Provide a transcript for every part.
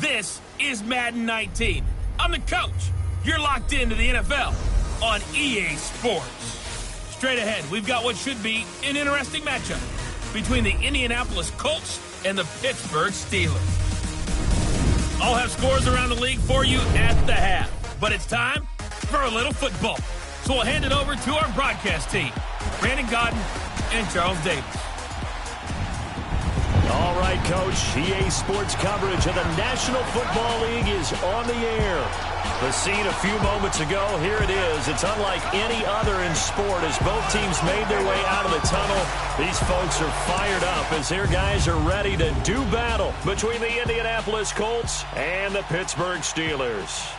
This is Madden 19. I'm the coach. You're locked into the NFL on EA Sports. Straight ahead, we've got what should be an interesting matchup between the Indianapolis Colts and the Pittsburgh Steelers. I'll have scores around the league for you at the half, but it's time for a little football. So we'll hand it over to our broadcast team, Brandon Godden and Charles Davis. All right, Coach, EA Sports coverage of the National Football League is on the air. The scene a few moments ago, here it is. It's unlike any other in sport as both teams made their way out of the tunnel. These folks are fired up as their guys are ready to do battle between the Indianapolis Colts and the Pittsburgh Steelers.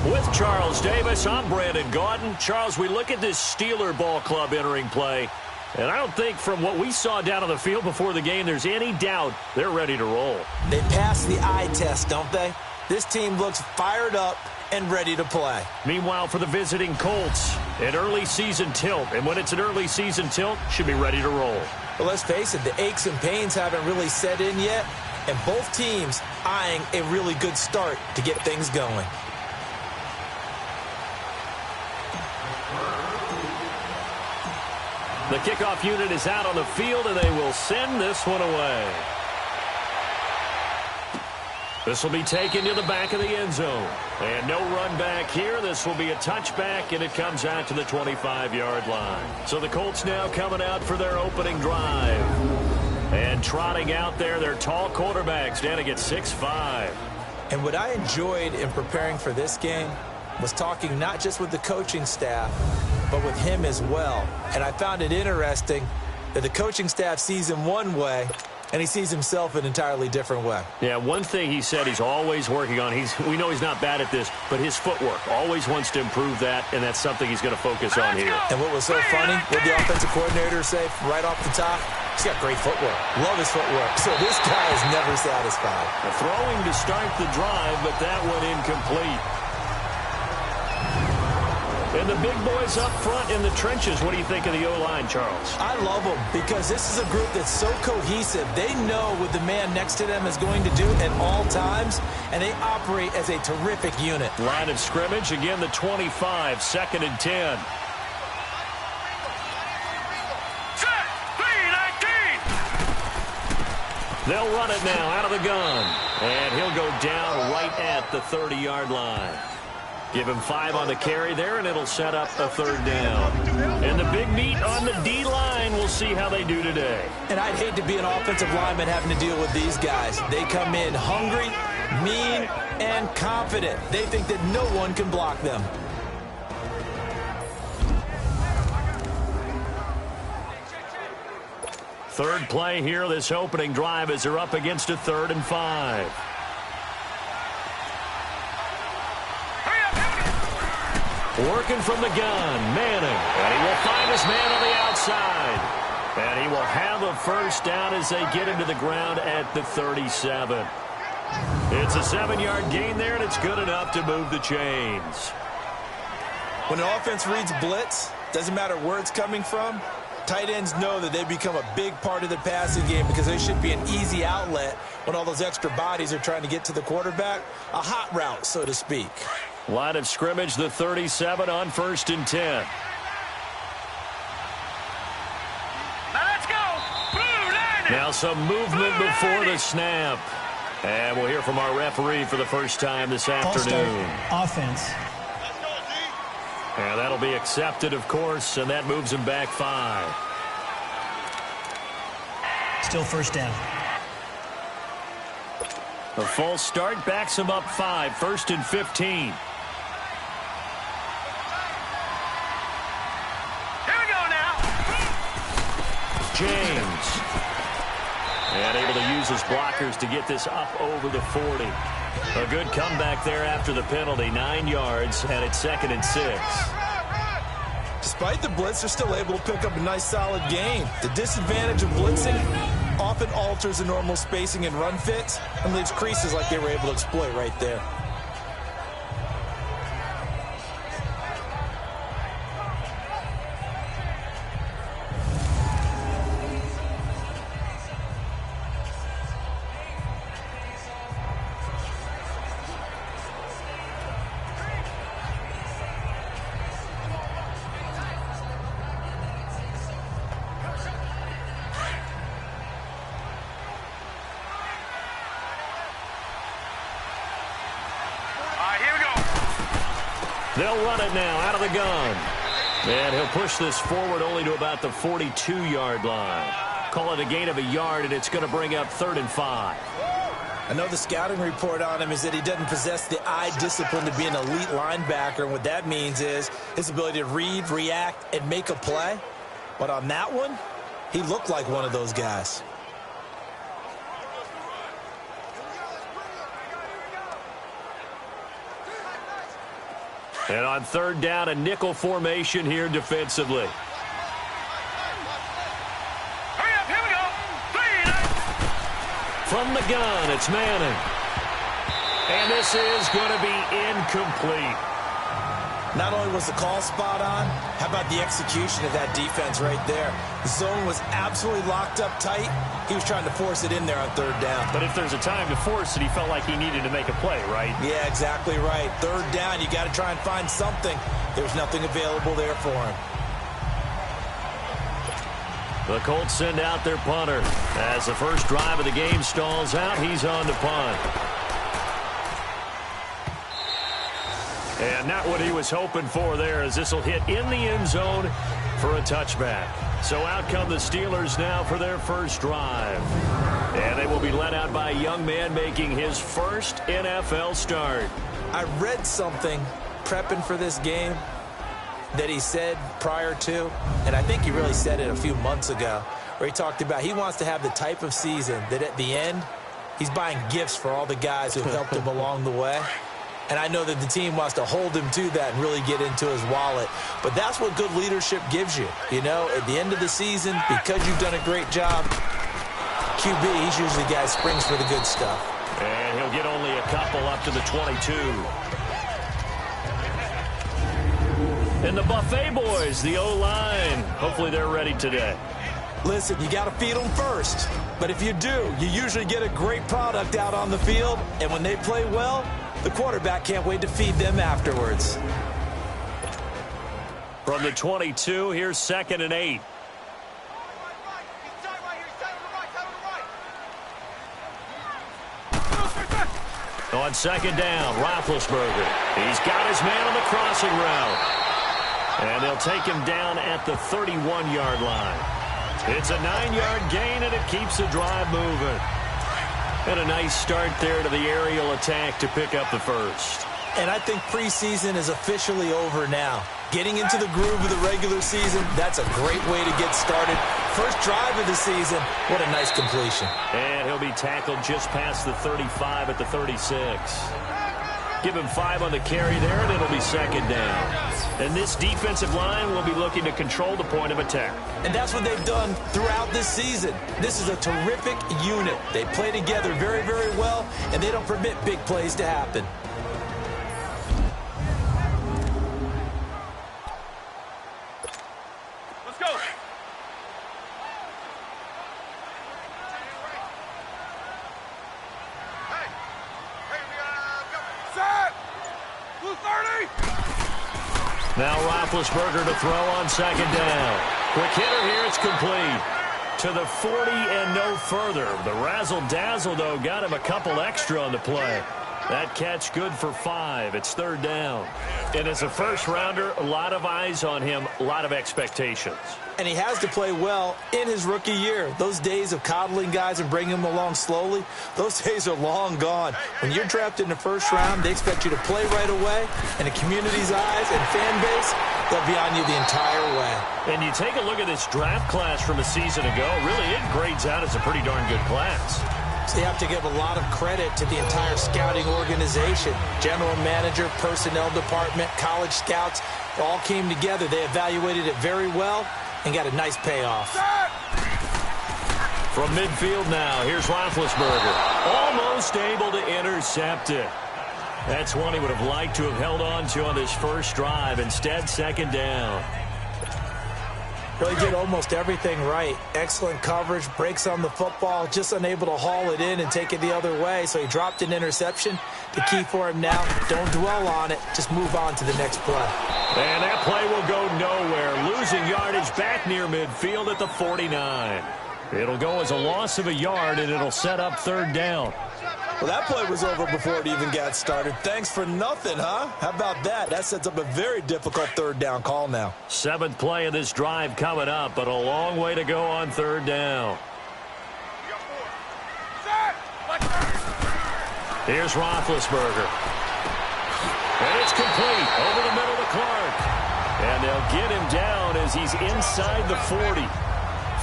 With Charles Davis, I'm Brandon Gaudin. Charles, we look at this Steeler ball club entering play, and I don't think from what we saw down on the field before the game there's any doubt they're ready to roll. They passed the eye test, don't they? This team looks fired up and ready to play. Meanwhile, for the visiting Colts, an early season tilt. And when it's an early season tilt, should be ready to roll. But let's face it, the aches and pains haven't really set in yet, and both teams eyeing a really good start to get things going. The kickoff unit is out on the field, and they will send this one away. This will be taken to the back of the end zone. And no run back here. This will be a touchback, and it comes out to the 25-yard line. So the Colts now coming out for their opening drive. And trotting out there, their tall quarterbacks standing at 6'5". And what I enjoyed in preparing for this game was talking not just with the coaching staff, but with him as well. And I found it interesting that the coaching staff sees him one way, and he sees himself an entirely different way. Yeah, one thing he said he's always working on, we know he's not bad at this, but his footwork, always wants to improve that, and that's something he's going to focus on here. And what was so funny, what the offensive coordinator say right off the top, he's got great footwork. Love his footwork. So this guy is never satisfied. Throwing to start the drive, but that one incomplete. And the big boys up front in the trenches. What do you think of the O-line, Charles? I love them because this is a group that's so cohesive. They know what the man next to them is going to do at all times, and they operate as a terrific unit. Line of scrimmage, again the 25, 2nd and 10. They'll run it now out of the gun, and he'll go down right at the 30-yard line. Give him 5 on the carry there, and it'll set up a 3rd down. And the big meat on the D-line, we'll see how they do today. And I'd hate to be an offensive lineman having to deal with these guys. They come in hungry, mean, and confident. They think that no one can block them. Third play here, this opening drive as they're up against a 3rd and 5. Working from the gun, Manning, and he will find his man on the outside. And he will have a 1st down as they get him to the ground at the 37. It's a 7-yard gain there, and it's good enough to move the chains. When an offense reads blitz, doesn't matter where it's coming from, tight ends know that they become a big part of the passing game because they should be an easy outlet when all those extra bodies are trying to get to the quarterback. A hot route, so to speak. Line of scrimmage, the 37 on 1st and 10. Let's go. Now some movement before the snap. And we'll hear from our referee for the first time this afternoon. Offense. And that'll be accepted, of course, and that moves him back 5. Still 1st down. A false start backs him up 5, 1st and 15. James. And able to use his blockers to get this up over the 40. A good comeback there after the penalty. 9 yards, and it's 2nd and 6. Despite the blitz, they're still able to pick up a nice, solid gain. The disadvantage of blitzing often alters the normal spacing and run fits and leaves creases like they were able to exploit right there. They'll run it now out of the gun. And he'll push this forward only to about the 42-yard line. call it a gain of a yard, and it's going to bring up 3rd and 5. I know the scouting report on him is that he doesn't possess the eye discipline to be an elite linebacker. And what that means is his ability to read, react, and make a play. But on that one, he looked like one of those guys. And on 3rd down, a nickel formation here defensively. Hurry up, here we go. From the gun, it's Manning. And this is going to be incomplete. Not only was the call spot on, how about the execution of that defense right there? The zone was absolutely locked up tight. He was trying to force it in there on 3rd down. But if there's a time to force it, he felt like he needed to make a play, right? Yeah, exactly right. 3rd down, you got to try and find something. There's nothing available there for him. The Colts send out their punter. As the first drive of the game stalls out, he's on to punt. And not what he was hoping for there, as this will hit in the end zone for a touchback. So out come the Steelers now for their first drive. And they will be led out by a young man making his first NFL start. I read something prepping for this game that he said prior to, and I think he really said it a few months ago, where he talked about he wants to have the type of season that at the end, he's buying gifts for all the guys who have helped him along the way. And I know that the team wants to hold him to that and really get into his wallet. But that's what good leadership gives you. You know, at the end of the season, because you've done a great job, QB, he's usually the guy who springs for the good stuff. And he'll get only a couple up to the 22. And the Buffet boys, the O-line, hopefully they're ready today. Listen, you got to feed them first. But if you do, you usually get a great product out on the field. And when they play well, the quarterback can't wait to feed them afterwards. From the 22, here's 2nd and 8. On 2nd down, Roethlisberger. He's got his man on the crossing route. And they'll take him down at the 31-yard line. It's a 9-yard gain, and it keeps the drive moving. And a nice start there to the aerial attack to pick up the first. And I think preseason is officially over now. Getting into the groove of the regular season, that's a great way to get started. First drive of the season, what a nice completion. And he'll be tackled just past the 35 at the 36. Give him 5 on the carry there, and it'll be 2nd down. And this defensive line will be looking to control the point of attack. And that's what they've done throughout this season. This is a terrific unit. They play together very, very well, and they don't permit big plays to happen. Let's go. Set. Blue 30. Now Roethlisberger to throw on 2nd down. Quick hitter here, it's complete. To the 40 and no further. The razzle-dazzle, though, got him a couple extra on the play. That catch good for 5. It's 3rd down. And as a first-rounder, a lot of eyes on him, a lot of expectations. And he has to play well in his rookie year. Those days of coddling guys and bringing them along slowly, those days are long gone. When you're drafted in the first round, they expect you to play right away. And the community's eyes and fan base, they'll be on you the entire way. And you take a look at this draft class from a season ago, really it grades out as a pretty darn good class. So you have to give a lot of credit to the entire scouting organization. General manager, personnel department, college scouts, all came together. They evaluated it very well and got a nice payoff. From midfield now, here's Roethlisberger. Almost able to intercept it. That's one he would have liked to have held on to on this first drive. Instead, 2nd down. Really did almost everything right. Excellent coverage, breaks on the football, just unable to haul it in and take it the other way. So he dropped an interception. The key for him now, don't dwell on it. Just move on to the next play. And that play will go nowhere. Losing yardage back near midfield at the 49. It'll go as a loss of a yard, and it'll set up 3rd down. Well, that play was over before it even got started. Thanks for nothing, huh? How about that? That sets up a very difficult third down call now. 7th play of this drive coming up, but a long way to go on third down. Here's Roethlisberger. And it's complete over the middle to Clark. And they'll get him down as he's inside the 40.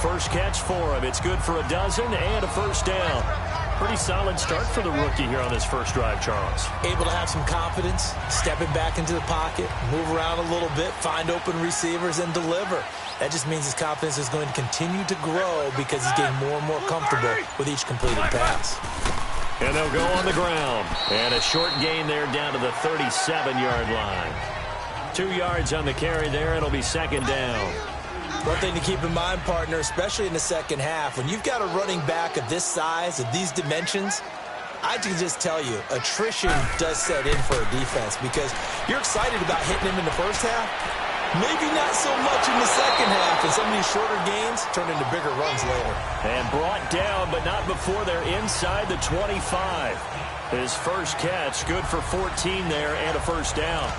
First catch for him. It's good for a dozen and a first down. Pretty solid start for the rookie here on this first drive, Charles. Able to have some confidence, stepping back into the pocket, move around a little bit, find open receivers, and deliver. That just means his confidence is going to continue to grow because he's getting more and more comfortable with each completed pass. And they'll go on the ground. And a short gain there down to the 37-yard line. 2 yards on the carry there. It'll be second down. One thing to keep in mind, partner, especially in the second half, when you've got a running back of this size, of these dimensions, I can just tell you, attrition does set in for a defense because you're excited about hitting him in the first half. Maybe not so much in the second half, and some of these shorter gains turn into bigger runs later. And brought down, but not before they're inside the 25. His first catch, good for 14 there and a first down.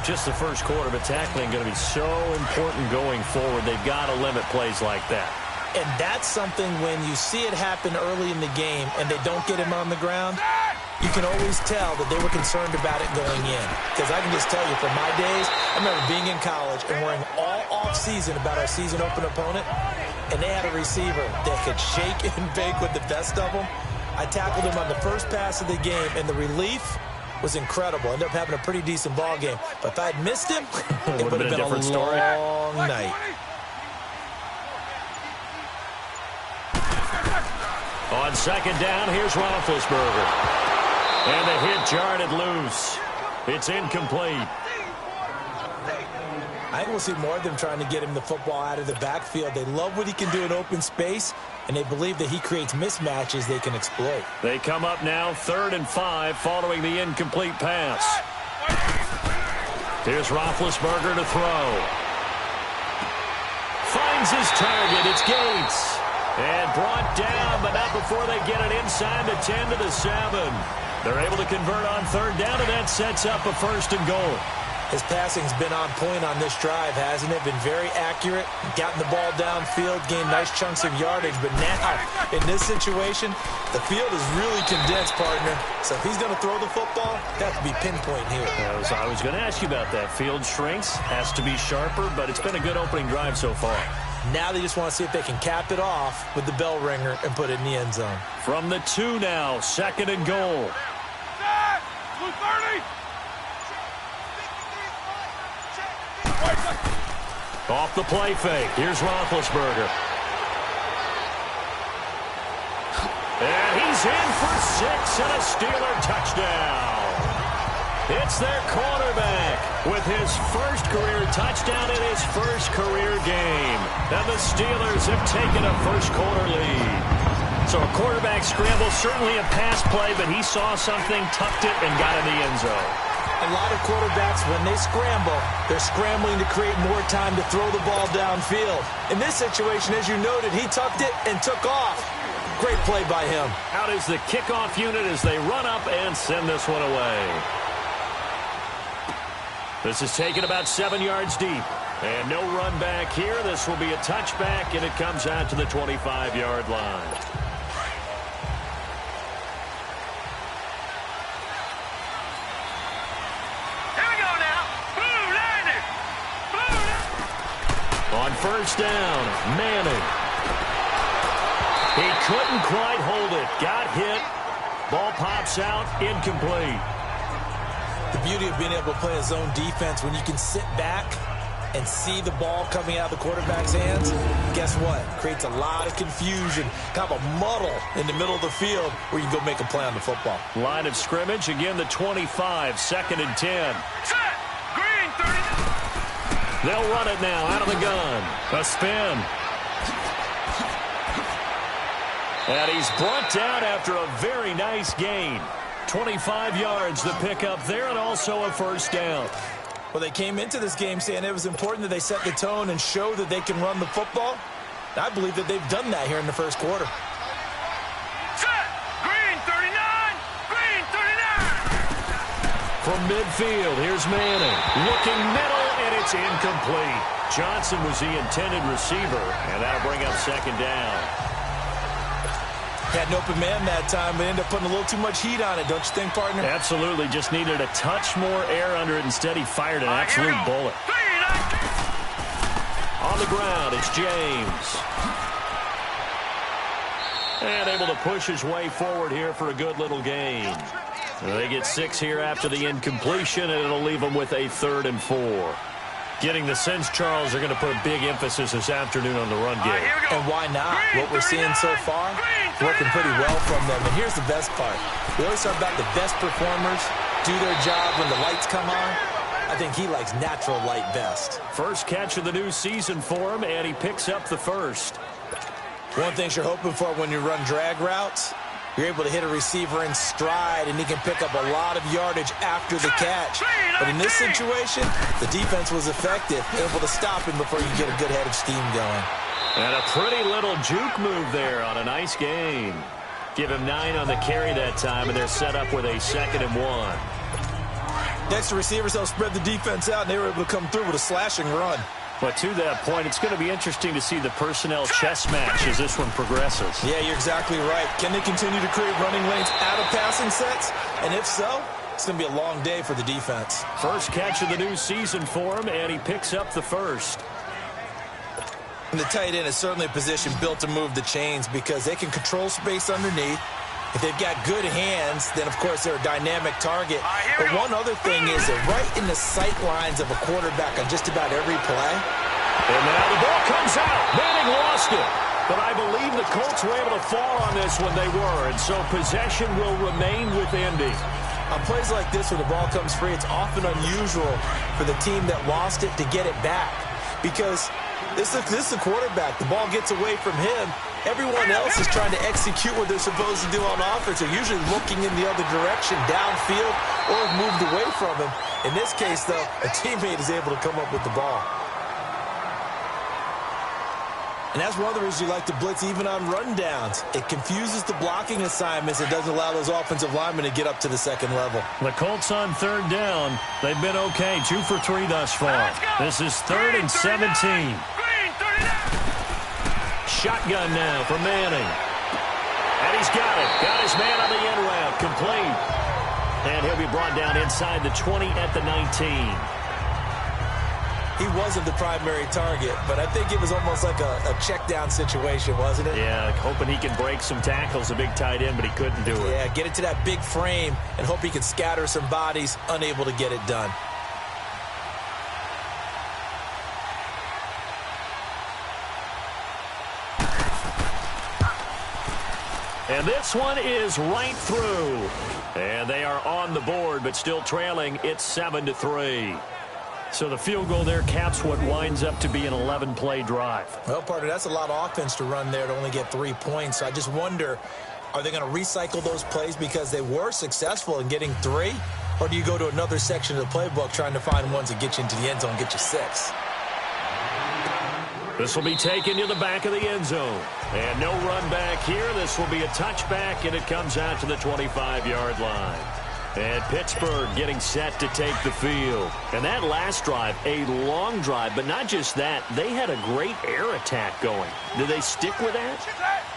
Just the first quarter, but tackling going to be so important going forward. They've got to limit plays like that. And that's something when you see it happen early in the game and they don't get him on the ground, you can always tell that they were concerned about it going in. Because I can just tell you, from my days, I remember being in college and worrying all off-season about our season open opponent, and they had a receiver that could shake and bake with the best of them. I tackled him on the first pass of the game, and the relief was incredible. Ended up having a pretty decent ball game. But if I had missed him, it would have been a long night. On second down, here's Roethlisberger. And the hit jarred it loose. It's incomplete. I think we'll see more of them trying to get him the football out of the backfield. They love what he can do in open space, and they believe that he creates mismatches they can exploit. They come up now 3rd and 5 following the incomplete pass. Here's Roethlisberger to throw. Finds his target. It's Gates. And brought down, but not before they get it inside the 10 to the 7. They're able to convert on third down, and that sets up a 1st and goal. His passing's been on point on this drive, hasn't it? Been very accurate, gotten the ball downfield, gained nice chunks of yardage. But now, in this situation, the field is really condensed, partner. So if he's going to throw the football, that has to be pinpoint here. I was going to ask you about that. Field shrinks, has to be sharper, but it's been a good opening drive so far. Now they just want to see if they can cap it off with the bell ringer and put it in the end zone. From the 2 now, 2nd and goal. Blue 30. Off the play fake. Here's Roethlisberger. And he's in for 6 and a Steeler touchdown. It's their quarterback with his first career touchdown in his first career game. And the Steelers have taken a first quarter lead. So a quarterback scramble, certainly a pass play, but he saw something, tucked it, and got in the end zone. A lot of quarterbacks, when they scramble, they're scrambling to create more time to throw the ball downfield. In this situation, as you noted, he tucked it and took off. Great play by him. Out is the kickoff unit as they run up and send this one away. This is taken about 7 yards deep. And no run back here. This will be a touchback, and it comes out to the 25-yard line. On first down, Manning. He couldn't quite hold it. Got hit. Ball pops out, incomplete. The beauty of being able to play a zone defense when you can sit back and see the ball coming out of the quarterback's hands, guess what? Creates a lot of confusion, kind of a muddle in the middle of the field where you can go make a play on the football. Line of scrimmage, again the 25, 2nd and 10. Set! Green 30. They'll run it now, out of the gun. A spin. And he's brought down after a very nice gain. 25 yards to pick up there, and also a first down. Well, they came into this game saying it was important that they set the tone and show that they can run the football. I believe that they've done that here in the first quarter. Set! Green 39. from midfield. Here's Manning. Looking middle, and it's incomplete. Johnson was the intended receiver, and that'll bring up second down. Had an open man that time, but ended up putting a little too much heat on it, don't you think, partner? Absolutely. Just needed a touch more air under it. Instead, he fired an absolute bullet. On the ground, it's James. And able to push his way forward here for a good little gain. They get 6 here after the incompletion, and it'll leave them with a 3rd and 4. Getting the sense, Charles, are going to put a big emphasis this afternoon on the run game. And why not? What we're seeing so far, working pretty well from them. And here's the best part. We always talk about the best performers do their job when the lights come on. I think he likes natural light best. First catch of the new season for him, and he picks up the first. One thing you're hoping for when you run drag routes, you're able to hit a receiver in stride, and he can pick up a lot of yardage after the catch. But in this situation, the defense was effective, able to stop him before you get a good head of steam going. And a pretty little juke move there on a nice gain. Give him 9 on the carry that time, and they're set up with a 2nd and 1. Next, the receivers helped spread the defense out, and they were able to come through with a slashing run. But to that point, it's going to be interesting to see the personnel chess match as this one progresses. Yeah, you're exactly right. Can they continue to create running lanes out of passing sets? And if so, it's going to be a long day for the defense. First catch of the new season for him, and he picks up the first. And the tight end is certainly a position built to move the chains because they can control space underneath. If they've got good hands, then, of course, they're a dynamic target. But one other thing is they're right in the sight lines of a quarterback on just about every play. And now the ball comes out. Manning lost it. But I believe the Colts were able to fall on this when they were, and so possession will remain with Indy. On plays like this, when the ball comes free, it's often unusual for the team that lost it to get it back. Because this is the quarterback. The ball gets away from him. Everyone else is trying to execute what they're supposed to do on offense. They're usually looking in the other direction, downfield, or have moved away from him. In this case, though, a teammate is able to come up with the ball. And that's one of the reasons you like to blitz even on rundowns. It confuses the blocking assignments. It doesn't allow those offensive linemen to get up to the second level. The Colts on 3rd down. They've been okay, 2 for 3 thus far. This is 3rd and 17. Shotgun now for Manning. And he's got it. Got his man on the end route. Complete. And he'll be brought down inside the 20 at the 19. He wasn't the primary target, but I think it was almost like a check down situation, wasn't it? Yeah, hoping he can break some tackles, a big tight end, but he couldn't do it. Yeah, get it to that big frame and hope he can scatter some bodies, unable to get it done. And this one is right through. And they are on the board, but still trailing. It's 7-3. So the field goal there caps what winds up to be an 11-play drive. Well, partner, that's a lot of offense to run there to only get 3 points. So I just wonder, are they going to recycle those plays because they were successful in getting 3? Or do you go to another section of the playbook trying to find ones that get you into the end zone and get you 6? This will be taken to the back of the end zone. And no run back here. This will be a touchback, and it comes out to the 25-yard line. And Pittsburgh getting set to take the field. And that last drive, a long drive, but not just that. They had a great air attack going. Do they stick with that?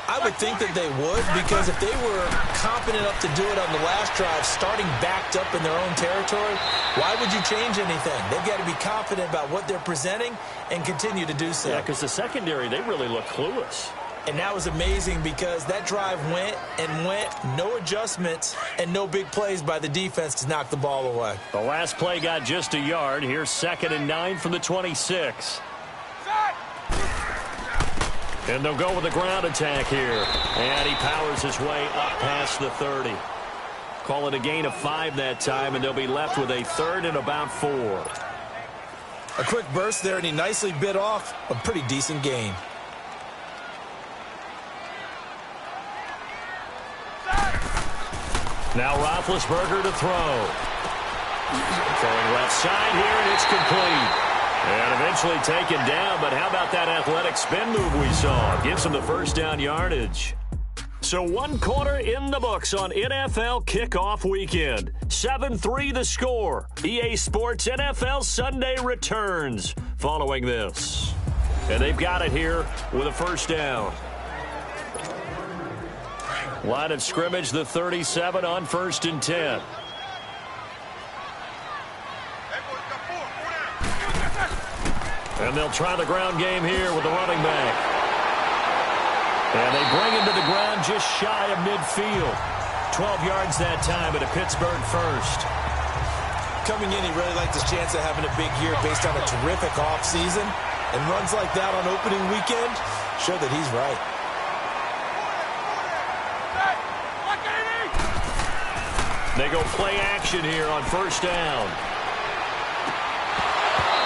I would think that they would, because if they were confident enough to do it on the last drive, starting backed up in their own territory, why would you change anything? They've got to be confident about what they're presenting and continue to do so. Yeah, because the secondary, they really look clueless. And that was amazing because that drive went and went, no adjustments, and no big plays by the defense to knock the ball away. The last play got just a yard. Here's 2nd and 9 from the 26. And they'll go with the ground attack here. And he powers his way up past the 30. Call it a gain of 5 that time, and they'll be left with a 3rd and about 4. A quick burst there, and he nicely bit off a pretty decent gain. Now Roethlisberger to throw. Throwing left side here, and it's complete. And eventually taken down, but how about that athletic spin move we saw? Gives him the first down yardage. So one quarter in the books on NFL kickoff weekend. 7-3 the score. EA Sports NFL Sunday returns following this. And they've got it here with a first down. Line of scrimmage, the 37 on 1st and 10. And they'll try the ground game here with the running back. And they bring him to the ground just shy of midfield. 12 yards that time at a Pittsburgh first. Coming in, he really liked his chance of having a big year based on a terrific offseason. And runs like that on opening weekend show that he's right. They go play action here on 1st down.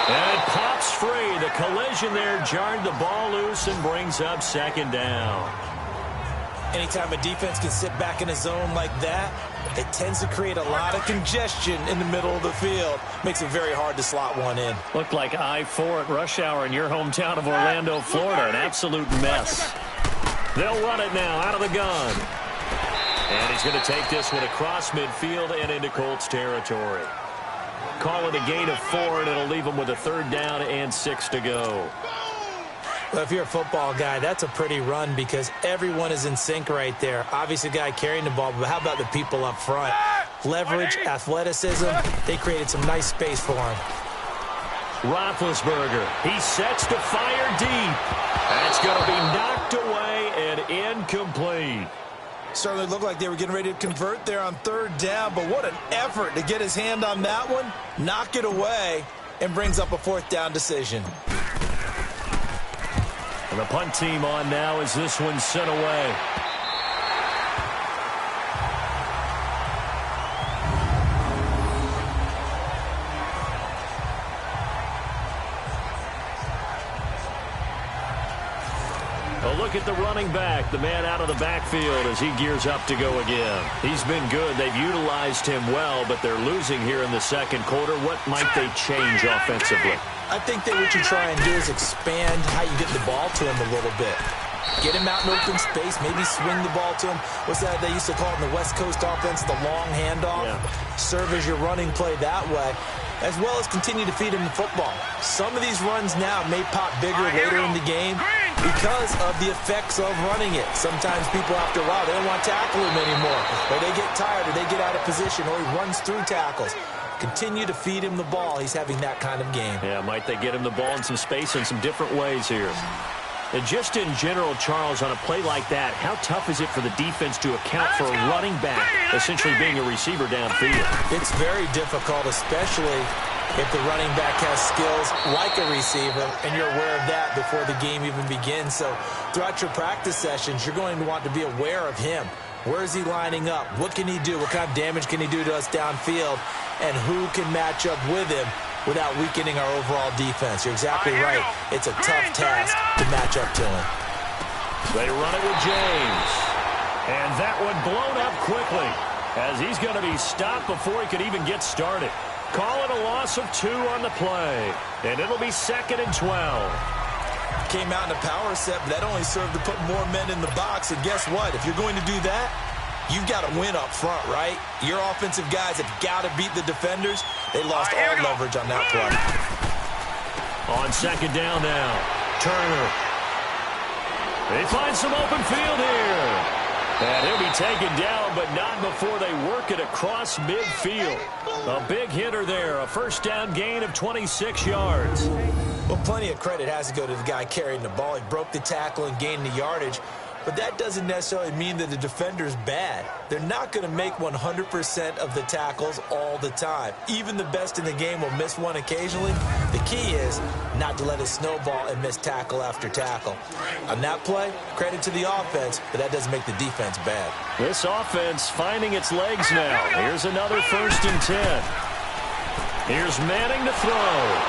And it pops free. The collision there jarred the ball loose and brings up 2nd down. Anytime a defense can sit back in a zone like that, it tends to create a lot of congestion in the middle of the field. Makes it very hard to slot one in. Looked like I-4 at rush hour in your hometown of Orlando, Florida. An absolute mess. They'll run it now out of the gun. And he's going to take this one across midfield and into Colts territory. Call it a gain of 4, and it'll leave him with a 3rd down and 6 to go. Well, if you're a football guy, that's a pretty run because everyone is in sync right there. Obviously, the guy carrying the ball, but how about the people up front? Leverage, athleticism, they created some nice space for him. Roethlisberger, he sets to fire deep. That's going to be knocked away and incomplete. Certainly looked like they were getting ready to convert there on 3rd down, but what an effort to get his hand on that one, knock it away, and brings up a 4th down decision. And the punt team on now as this one's sent away. Look at the running back, the man out of the backfield as he gears up to go again. He's been good. They've utilized him well, but they're losing here in the 2nd quarter. What might they change offensively? I think that what you try and do is expand how you get the ball to him a little bit. Get him out in open space, maybe swing the ball to him. What's that they used to call it in the West Coast offense, the long handoff? Yeah. Serve as your running play that way, as well as continue to feed him the football. Some of these runs now may pop bigger later in the game because of the effects of running it. Sometimes people, after a while, they don't want to tackle him anymore. Or they get tired, or they get out of position, or he runs through tackles. Continue to feed him the ball. He's having that kind of game. Yeah, might they get him the ball in some space in some different ways here. And just in general, Charles, on a play like that, how tough is it for the defense to account for a running back essentially being a receiver downfield? It's very difficult, especially if the running back has skills like a receiver, and you're aware of that before the game even begins. So throughout your practice sessions, you're going to want to be aware of him. Where is he lining up? What can he do? What kind of damage can he do to us downfield? And who can match up with him without weakening our overall defense? You're exactly right. It's a tough task to match up to him. They run it with James. And that one blown up quickly as he's going to be stopped before he could even get started. Call it a loss of 2 on the play. And it'll be 2nd and 12. Came out in a power set, but that only served to put more men in the box. And guess what? If you're going to do that, you've got to win up front, right? Your offensive guys have got to beat the defenders. They lost all leverage on that play. On 2nd down now, Turner. They find some open field here. And he'll be taken down, but not before they work it across midfield. A big hitter there, a 1st down gain of 26 yards. Well, plenty of credit has to go to the guy carrying the ball. He broke the tackle and gained the yardage. But that doesn't necessarily mean that the defender's bad. They're not going to make 100% of the tackles all the time. Even the best in the game will miss one occasionally. The key is not to let it snowball and miss tackle after tackle. On that play, credit to the offense, but that doesn't make the defense bad. This offense finding its legs now. Here's another 1st and 10. Here's Manning to throw.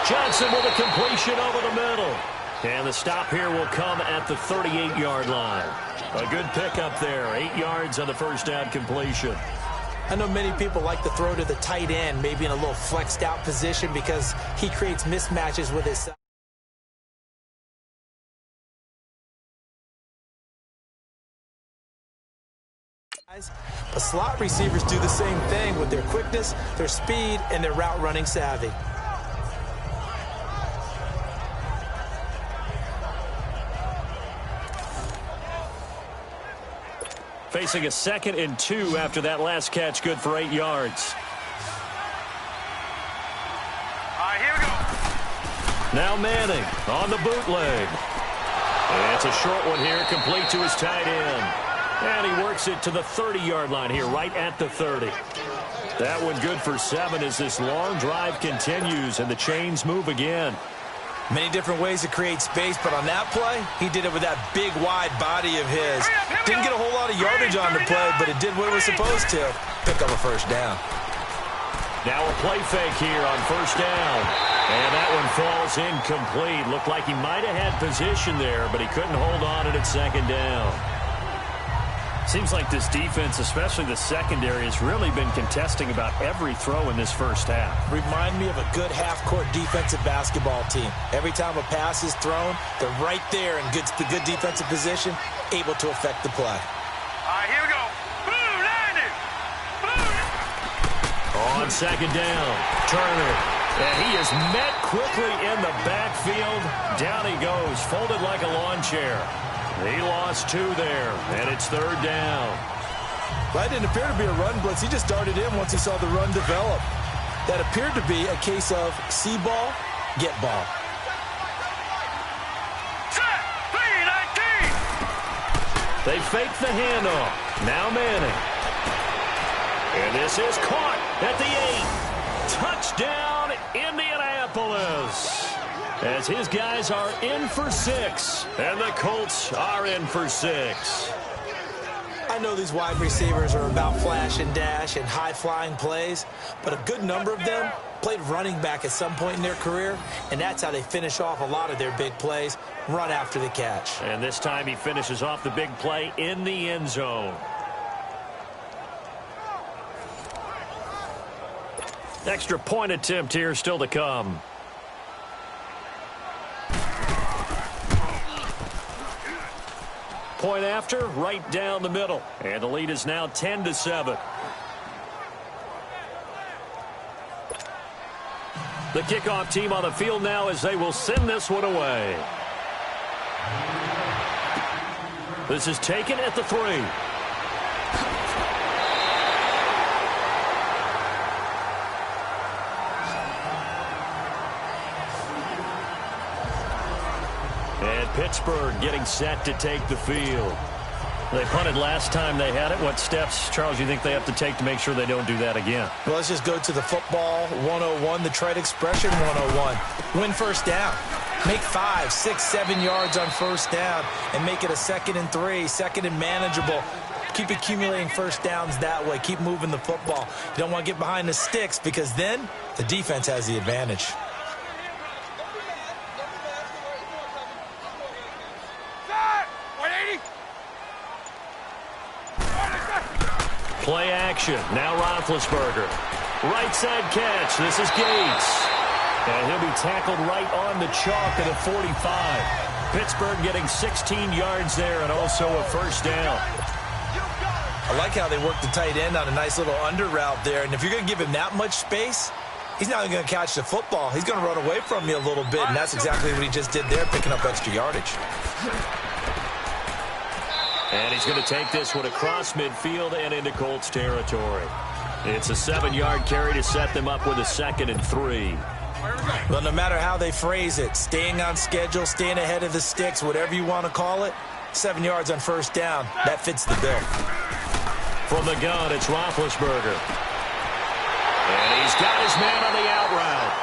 Johnson with a completion over the middle. And the stop here will come at the 38-yard line. A good pickup there. 8 yards on the 1st down completion. I know many people like to throw to the tight end, maybe in a little flexed out position because he creates mismatches with his But slot receivers do the same thing with their quickness, their speed, and their route running savvy. Facing a 2nd and 2 after that last catch, good for 8 yards. All right, here we go. Now Manning on the bootleg. And it's a short one here, complete to his tight end. And he works it to the 30-yard line here, right at the 30. That one good for 7 as this long drive continues and the chains move again. Many different ways to create space, but on that play, he did it with that big, wide body of his. Didn't get a whole lot of yardage on the play, but it did what it was supposed to. Pick up a first down. Now a play fake here on first down. And that one falls incomplete. Looked like he might have had position there, but he couldn't hold on at second down. Seems like this defense, especially the secondary, has really been contesting about every throw in this first half. Remind me of a good half-court defensive basketball team. Every time a pass is thrown, they're right there in good defensive position, able to affect the play. All right, here we go. Boom, landed. Boom. On second down, Turner. And he is met quickly in the backfield. Down he goes, folded like a lawn chair. He lost 2 there, and it's third down. That didn't appear to be a run blitz. He just darted in once he saw the run develop. That appeared to be a case of see ball, get ball. Set. 3-19. They fake the handoff. Now Manning. And this is caught at the 8. Touchdown, Indianapolis. As his guys are in for 6, and the Colts are in for 6. I know these wide receivers are about flash and dash and high-flying plays, but a good number of them played running back at some point in their career, and that's how they finish off a lot of their big plays, run after the catch. And this time he finishes off the big play in the end zone. Extra point attempt here still to come. Point after, right down the middle. And the lead is now 10-7. The kickoff team on the field now as they will send this one away. This is taken at the 3. And Pittsburgh getting set to take the field. They punted last time they had it. What steps, Charles, you think they have to take to make sure they don't do that again? Well, let's just go to the football 101, the trite expression 101. Win first down. Make 5, 6, 7 yards on first down and make it a 2nd and 3, 2nd and manageable. Keep accumulating first downs that way. Keep moving the football. You don't want to get behind the sticks because then the defense has the advantage. Play action. Now Roethlisberger. Right side catch. This is Gates. And he'll be tackled right on the chalk at a 45. Pittsburgh getting 16 yards there and also a first down. I like how they work the tight end on a nice little under route there. And if you're going to give him that much space, he's not going to catch the football. He's going to run away from you a little bit, and that's exactly what he just did there, picking up extra yardage. And he's going to take this one across midfield and into Colts territory. It's a 7-yard carry to set them up with a 2nd and 3. Well, no matter how they phrase it, staying on schedule, staying ahead of the sticks, whatever you want to call it, 7 yards on first down, that fits the bill. From the gun, it's Roethlisberger. And he's got his man on the out route.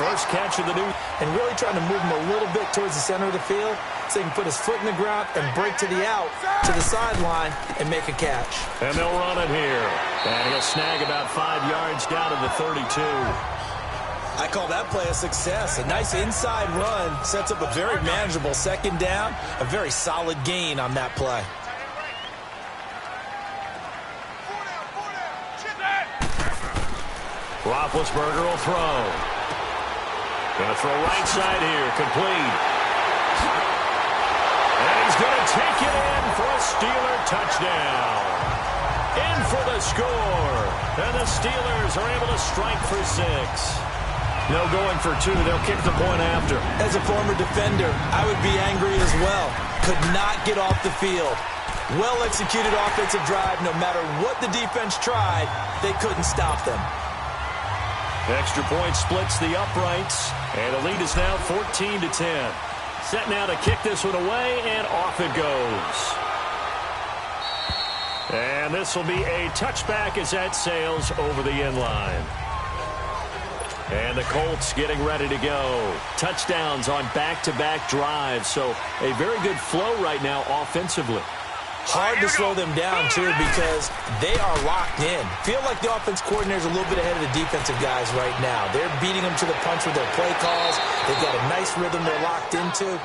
First catch of the new. And really trying to move him a little bit towards the center of the field so he can put his foot in the ground and break to the out, to the sideline, and make a catch. And they'll run it here. And he'll snag about 5 yards down to the 32. I call that play a success. A nice inside run sets up a very manageable 2nd down, a very solid gain on that play. Roethlisberger will throw. Going to throw right side here, complete. And he's going to take it in for a Steeler touchdown. In for the score. And the Steelers are able to strike for 6. No going for 2. They'll kick the point after. As a former defender, I would be angry as well. Could not get off the field. Well-executed offensive drive. No matter what the defense tried, they couldn't stop them. Extra point splits the uprights. And the lead is now 14-10. Set now to kick this one away, and off it goes. And this will be a touchback as that sails over the end line. And the Colts getting ready to go. Touchdowns on back-to-back drives, so a very good flow right now offensively. Hard to slow them down, too, because they are locked in. Feel like the offense coordinator is a little bit ahead of the defensive guys right now. They're beating them to the punch with their play calls. They've got a nice rhythm they're locked into.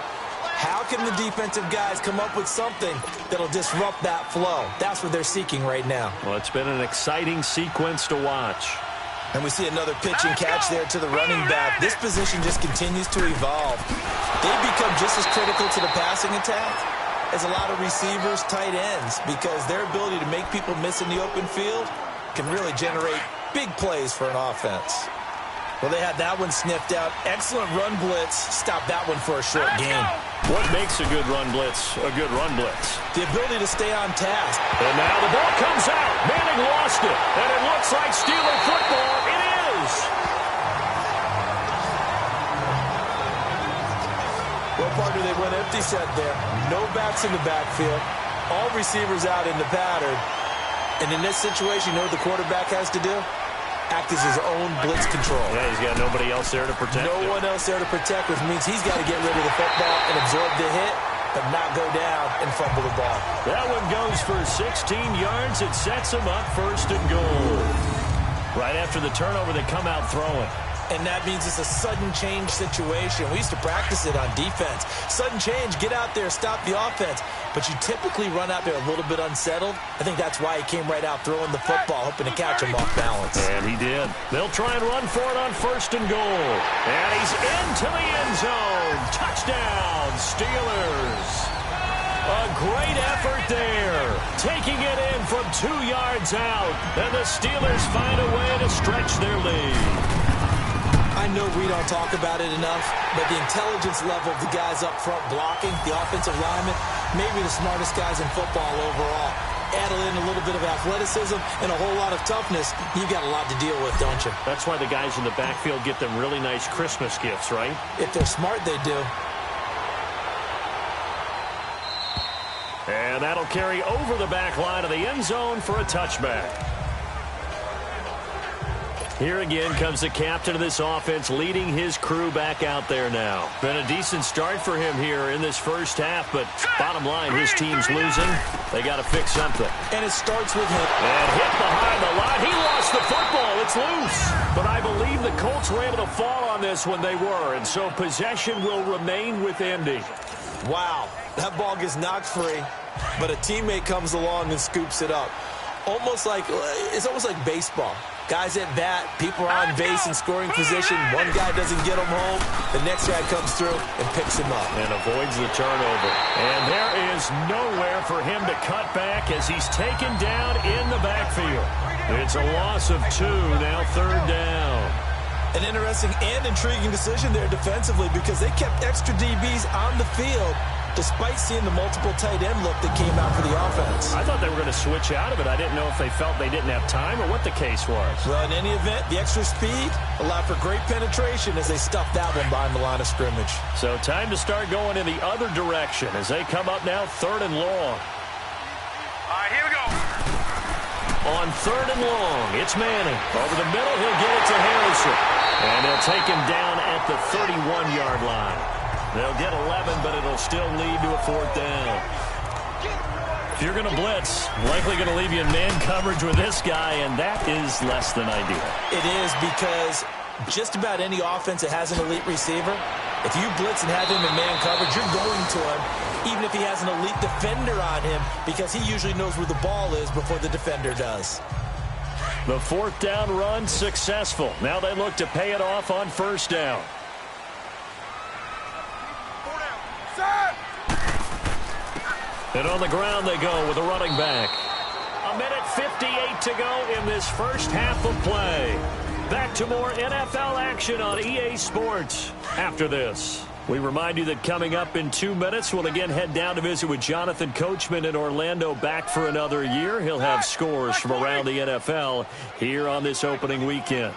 How can the defensive guys come up with something that'll disrupt that flow? That's what they're seeking right now. Well, it's been an exciting sequence to watch. And we see another pitch and catch there to the running back. This position just continues to evolve. They've become just as critical to the passing attack as a lot of receivers, tight ends, because their ability to make people miss in the open field can really generate big plays for an offense. Well, they had that one sniffed out. Excellent run blitz. Stopped that one for a short gain. What makes a good run blitz a good run blitz? The ability to stay on task. And now the ball comes out. Manning lost it. And it looks like Steeler football. It is. Well, partner, they went empty set there. No backs in the backfield. All receivers out in the pattern. And in this situation, you know what the quarterback has to do? Act as his own blitz control. Yeah, he's got nobody else there to protect him. No one else there to protect, which means he's got to get rid of the football and absorb the hit, but not go down and fumble the ball. That one goes for 16 yards. It sets him up 1st and goal. Right after the turnover, they come out throwing. And that means it's a sudden change situation. We used to practice it on defense. Sudden change, get out there, stop the offense. But you typically run out there a little bit unsettled. I think that's why he came right out throwing the football, hoping to catch him off balance. And he did. They'll try and run for it on 1st and goal. And he's into the end zone. Touchdown, Steelers. A great effort there. Taking it in from 2 yards out. And the Steelers find a way to stretch their lead. I know we don't talk about it enough, but the intelligence level of the guys up front blocking, the offensive linemen, maybe the smartest guys in football overall. Add in a little bit of athleticism and a whole lot of toughness, you've got a lot to deal with, don't you? That's why the guys in the backfield get them really nice Christmas gifts, right? If they're smart, they do. And that'll carry over the back line of the end zone for a touchback. Here again comes the captain of this offense, leading his crew back out there now. Been a decent start for him here in this first half, but bottom line, his team's losing. They got to fix something. And it starts with him. And hit behind the line. He lost the football. It's loose. But I believe the Colts were able to fall on this when they were, and so possession will remain with Indy. Wow, that ball gets knocked free, but a teammate comes along and scoops it up. It's almost like baseball. Guys at bat, people are on base in scoring position. One guy doesn't get him home. The next guy comes through and picks him up. And avoids the turnover. And there is nowhere for him to cut back as he's taken down in the backfield. It's a loss of 2, now 3rd down. An interesting and intriguing decision there defensively because they kept extra DBs on the field despite seeing the multiple tight end look that came out for the offense. I thought they were going to switch out of it. I didn't know if they felt they didn't have time or what the case was. Well, in any event, the extra speed allowed for great penetration as they stuffed that one behind the line of scrimmage. So time to start going in the other direction as they come up now 3rd and long. All right, here we go. On 3rd and long, it's Manning. Over the middle, he'll get it to Harrison. And they'll take him down at the 31-yard line. They'll get 11, but it'll still lead to a 4th down. If you're going to blitz, likely going to leave you in man coverage with this guy, and that is less than ideal. It is because just about any offense that has an elite receiver, if you blitz and have him in man coverage, you're going to him, even if he has an elite defender on him, because he usually knows where the ball is before the defender does. The 4th down run successful. Now they look to pay it off on 1st down. And on the ground they go with a running back. A minute 58 to go in this first half of play. Back to more NFL action on EA Sports after this. We remind you that coming up in 2 minutes, we'll again head down to visit with Jonathan Coachman in Orlando, back for another year. He'll have scores from around the NFL here on this opening weekend.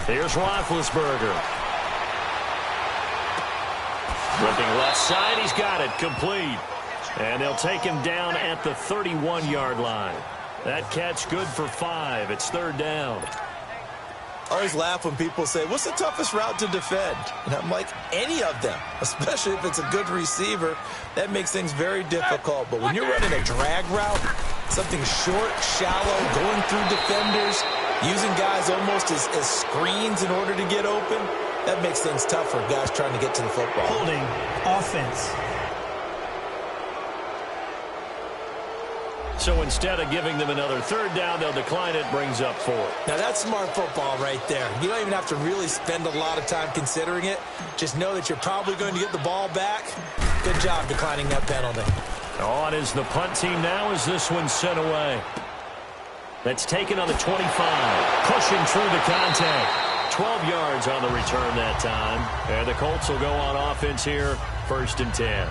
Here's Roethlisberger. Looking left side, he's got it, complete. And they'll take him down at the 31-yard line. That catch good for 5. It's third down. I always laugh when people say, what's the toughest route to defend? And I'm like, any of them, especially if it's a good receiver. That makes things very difficult. But when you're running a drag route, something short, shallow, going through defenders, using guys almost as screens in order to get open, that makes things tough for guys trying to get to the football. Holding, offense. So instead of giving them another third down, they'll decline it, brings up 4. Now that's smart football right there. You don't even have to really spend a lot of time considering it. Just know that you're probably going to get the ball back. Good job declining that penalty. On is the punt team now as this one's sent away. That's taken on the 25. Pushing through the contact. 12 yards on the return that time. And the Colts will go on offense here, 1st and 10.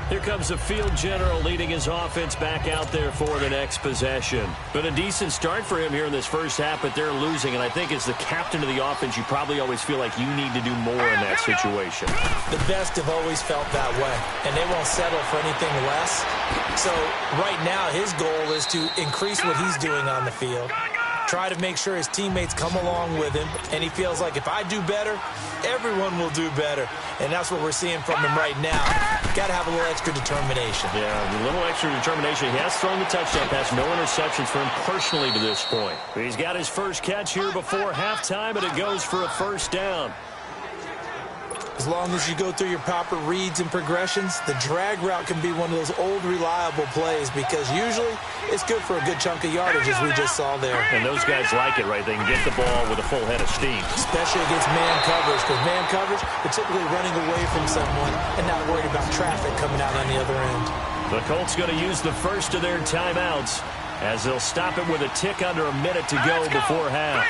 Here comes the field general leading his offense back out there for the next possession. Been a decent start for him here in this first half, but they're losing. And I think as the captain of the offense, you probably always feel like you need to do more in that situation. The best have always felt that way, and they won't settle for anything less. So right now his goal is to increase what he's doing on the field. Try to make sure his teammates come along with him, and he feels like if I do better, everyone will do better. And that's what we're seeing from him right now. Got to have a little extra determination. Yeah, a little extra determination. He has thrown the touchdown pass, no interceptions for him personally to this point. He's got his first catch here before halftime, and it goes for a first down. As long as you go through your proper reads and progressions, the drag route can be one of those old reliable plays because usually it's good for a good chunk of yardage as we just saw there. And those guys like it, right? They can get the ball with a full head of steam. Especially against man coverage, because man coverage, they're typically running away from someone and not worried about traffic coming out on the other end. The Colts going to use the first of their timeouts as they'll stop it with a tick under a minute to go before half.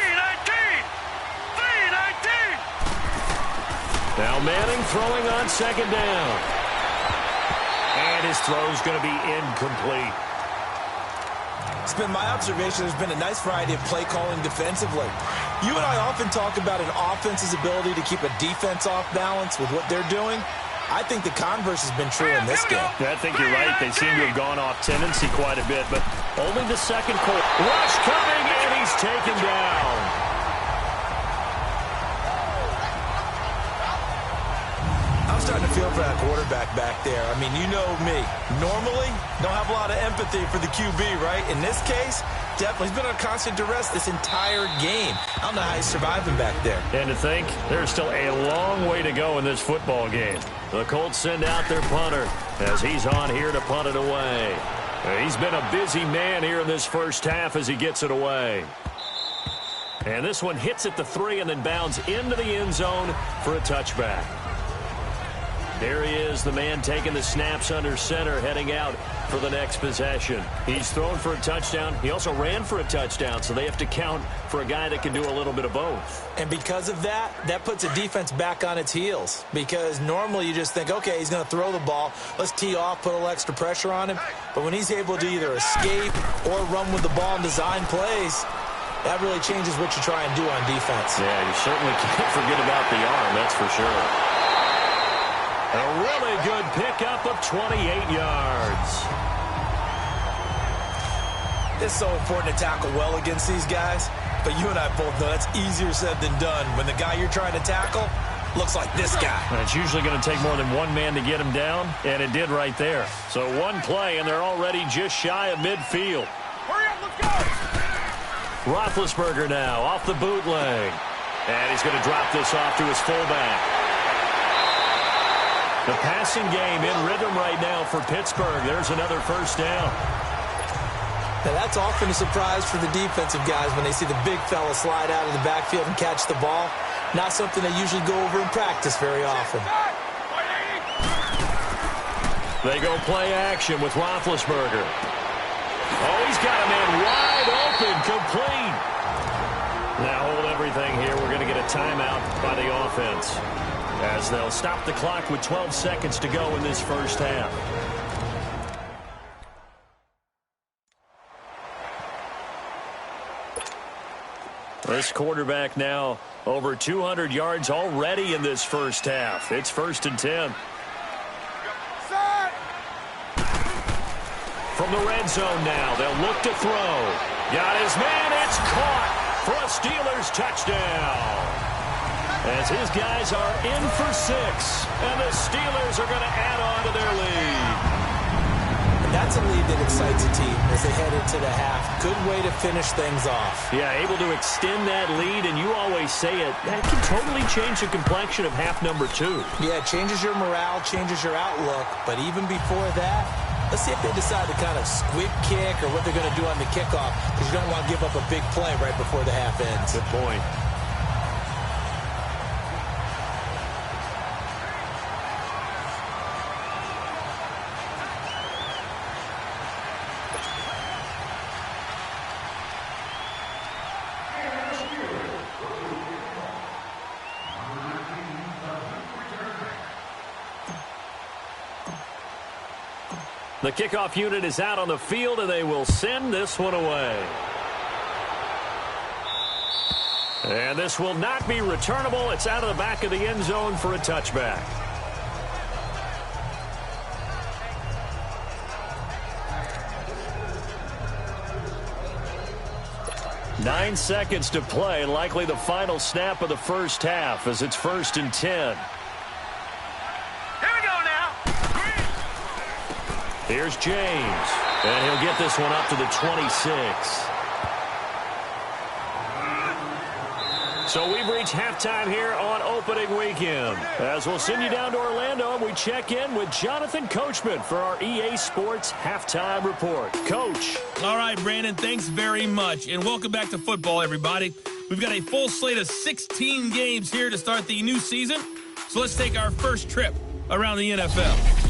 Now Manning throwing on second down. And his throw's going to be incomplete. It's been my observation there's been a nice variety of play calling defensively. You and I often talk about an offense's ability to keep a defense off balance with what they're doing. I think the converse has been true in this game. I think you're right. They seem to have gone off tendency quite a bit, but only the second quarter. Rush coming, and he's taken down. I'm starting to feel for that quarterback back there. I mean, you know me. Normally, don't have a lot of empathy for the QB, right? In this case, definitely. He's been on constant duress this entire game. I don't know how he's surviving back there. And to think, there's still a long way to go in this football game. The Colts send out their punter as he's on here to punt it away. He's been a busy man here in this first half as he gets it away. And this one hits at the 3 and then bounds into the end zone for a touchback. There he is, the man taking the snaps under center, heading out for the next possession. He's thrown for a touchdown. He also ran for a touchdown, so they have to count for a guy that can do a little bit of both. And because of that, that puts a defense back on its heels. Because normally you just think, okay, he's going to throw the ball. Let's tee off, put a little extra pressure on him. But when he's able to either escape or run with the ball and design plays, that really changes what you try and do on defense. Yeah, you certainly can't forget about the arm, that's for sure. A really good pickup of 28 yards. It's so important to tackle well against these guys, but you and I both know that's easier said than done when the guy you're trying to tackle looks like this guy. And it's usually going to take more than one man to get him down, and it did right there. So one play, and they're already just shy of midfield. Hurry up, let's go! Roethlisberger now off the bootleg. And he's going to drop this off to his fullback. The passing game in rhythm right now for Pittsburgh. There's another first down. Now that's often a surprise for the defensive guys when they see the big fella slide out of the backfield and catch the ball. Not something they usually go over in practice very often. They go play action with Roethlisberger. Oh, he's got a man wide open, complete. Now hold everything here. We're going to get a timeout by the offense, as they'll stop the clock with 12 seconds to go in this first half. This quarterback now over 200 yards already in this first half. It's 1st and 10. From the red zone now, they'll look to throw. Got his man, it's caught for a Steelers touchdown. As his guys are in for 6, and the Steelers are going to add on to their lead. And that's a lead that excites a team as they head into the half. Good way to finish things off. Yeah, able to extend that lead, and you always say it, that can totally change the complexion of half number 2. Yeah, it changes your morale, changes your outlook, but even before that, let's see if they decide to kind of squib kick or what they're going to do on the kickoff, because you don't want to give up a big play right before the half ends. Good point. The kickoff unit is out on the field, and they will send this one away. And this will not be returnable. It's out of the back of the end zone for a touchback. Nine seconds to play, likely the final snap of the first half as it's 1st and 10. Here's James, and he'll get this one up to the 26. So we've reached halftime here on opening weekend. As we'll send you down to Orlando, and we check in with Jonathan Coachman for our EA Sports Halftime Report. Coach. All right, Brandon, thanks very much, and welcome back to football, everybody. We've got a full slate of 16 games here to start the new season, so let's take our first trip around the NFL.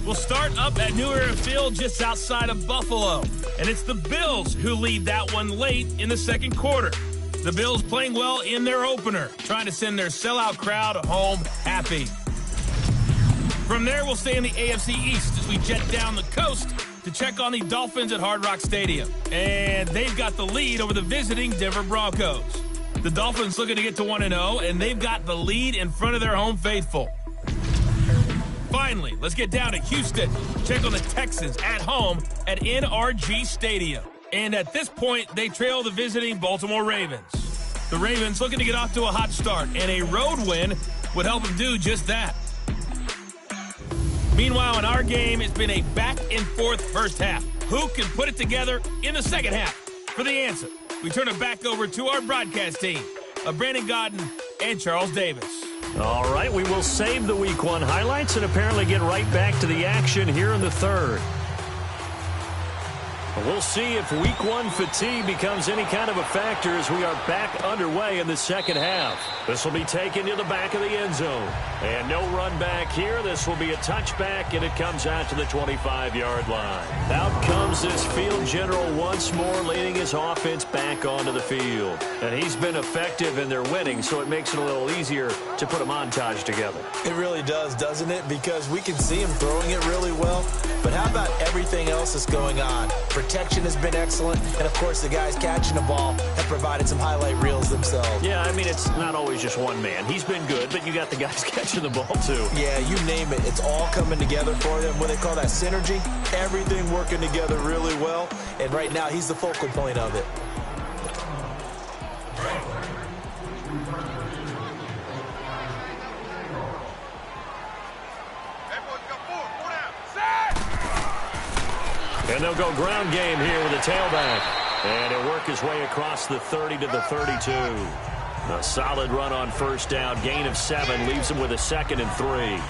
We'll start up at New Era Field just outside of Buffalo. And it's the Bills who lead that one late in the second quarter. The Bills playing well in their opener, trying to send their sellout crowd home happy. From there, we'll stay in the AFC East as we jet down the coast to check on the Dolphins at Hard Rock Stadium. And they've got the lead over the visiting Denver Broncos. The Dolphins looking to get to 1-0, and they've got the lead in front of their home faithful. Finally, let's get down to Houston. Check on the Texans at home at NRG Stadium. And at this point, they trail the visiting Baltimore Ravens. The Ravens looking to get off to a hot start, and a road win would help them do just that. Meanwhile, in our game, it's been a back-and-forth first half. Who can put it together in the second half? For the answer, we turn it back over to our broadcast team of Brandon Godden and Charles Davis. All right, we will save the Week 1 highlights and apparently get right back to the action here in the third. We'll see if Week 1 fatigue becomes any kind of a factor as we are back underway in the second half. This will be taken to the back of the end zone. And no run back here. This will be a touchback, and it comes out to the 25-yard line. Out comes this field general once more, leading his offense back onto the field. And he's been effective in their winning, so it makes it a little easier to put a montage together. It really does, doesn't it? Because we can see him throwing it really well. But how about everything else that's going on? Protection has been excellent, and of course the guys catching the ball have provided some highlight reels themselves. Yeah, I mean, it's not always just one man. He's been good, but you got the guys catching the ball too. Yeah, you name it. It's all coming together for them. What they call that synergy, everything working together really well, and right now he's the focal point of it. And they'll go ground game here with a tailback. And he'll work his way across the 30 to the 32. A solid run on first down. Gain of 7 leaves him with a 2nd and 3.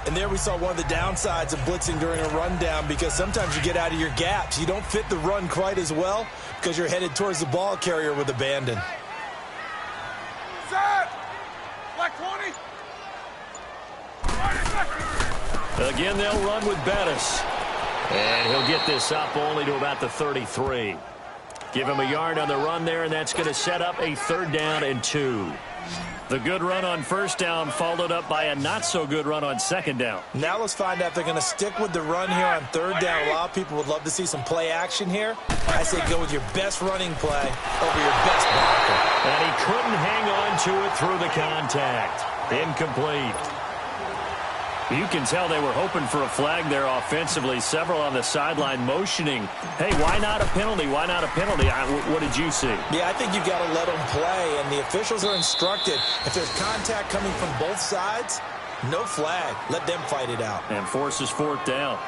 And there we saw one of the downsides of blitzing during a rundown, because sometimes you get out of your gaps. You don't fit the run quite as well because you're headed towards the ball carrier with abandon. Set! Black 20! Again, they'll run with Bettis. And he'll get this up only to about the 33. Give him a yard on the run there, and that's going to set up a 3rd down and 2. The good run on 1st down followed up by a not-so-good run on 2nd down. Now let's find out if they're going to stick with the run here on 3rd down. A lot of people would love to see some play action here. I say go with your best running play over your best blocker. And he couldn't hang on to it through the contact. Incomplete. You can tell they were hoping for a flag there offensively. Several on the sideline motioning, hey, why not a penalty? Why not a penalty? What did you see? Yeah, I think you've got to let them play, and the officials are instructed. If there's contact coming from both sides, no flag. Let them fight it out. And forces 4th down.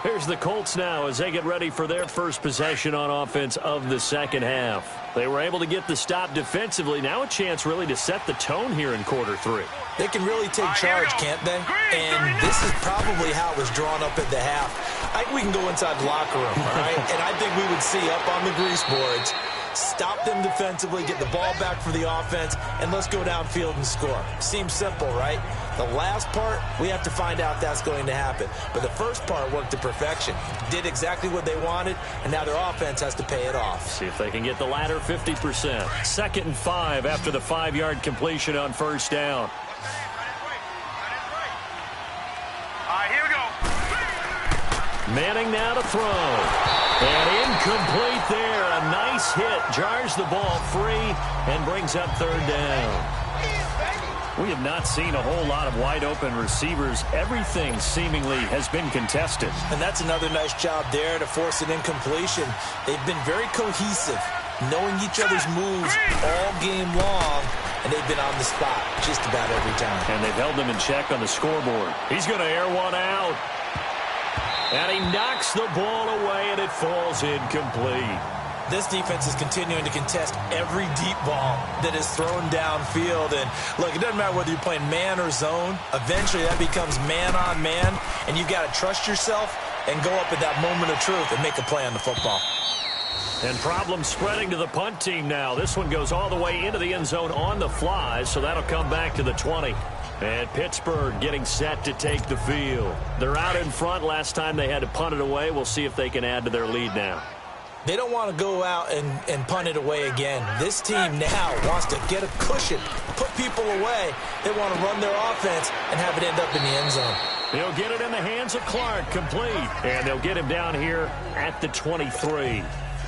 Here's the Colts now as they get ready for their first possession on offense of the 2nd half. They were able to get the stop defensively. Now a chance really to set the tone here in quarter 3. They can really take charge, can't they? And this is probably how it was drawn up at the half. I think we can go inside the locker room, all right? And I think we would see up on the grease boards, stop them defensively, get the ball back for the offense, and let's go downfield and score. Seems simple, right? The last part, we have to find out if that's going to happen. But the first part worked to perfection. Did exactly what they wanted, and now their offense has to pay it off. See if they can get the latter 50%. 2nd and 5 after the 5-yard completion on 1st down. Here we go. Manning now to throw. And incomplete there. A nice hit. Jars the ball free and brings up 3rd down. We have not seen a whole lot of wide-open receivers. Everything seemingly has been contested. And that's another nice job there to force an incompletion. They've been very cohesive, knowing each other's moves all game long, and they've been on the spot just about every time. And they've held them in check on the scoreboard. He's going to air one out. And he knocks the ball away, and it falls incomplete. This defense is continuing to contest every deep ball that is thrown downfield. And, look, it doesn't matter whether you're playing man or zone. Eventually, that becomes man-on-man, and you've got to trust yourself and go up at that moment of truth and make a play on the football. And problems spreading to the punt team now. This one goes all the way into the end zone on the fly, so that'll come back to the 20. And Pittsburgh getting set to take the field. They're out in front. Last time they had to punt it away. We'll see if they can add to their lead now. They don't want to go out and punt it away again. This team now wants to get a cushion, put people away. They want to run their offense and have it end up in the end zone. They'll get it in the hands of Clark, complete. And they'll get him down here at the 23.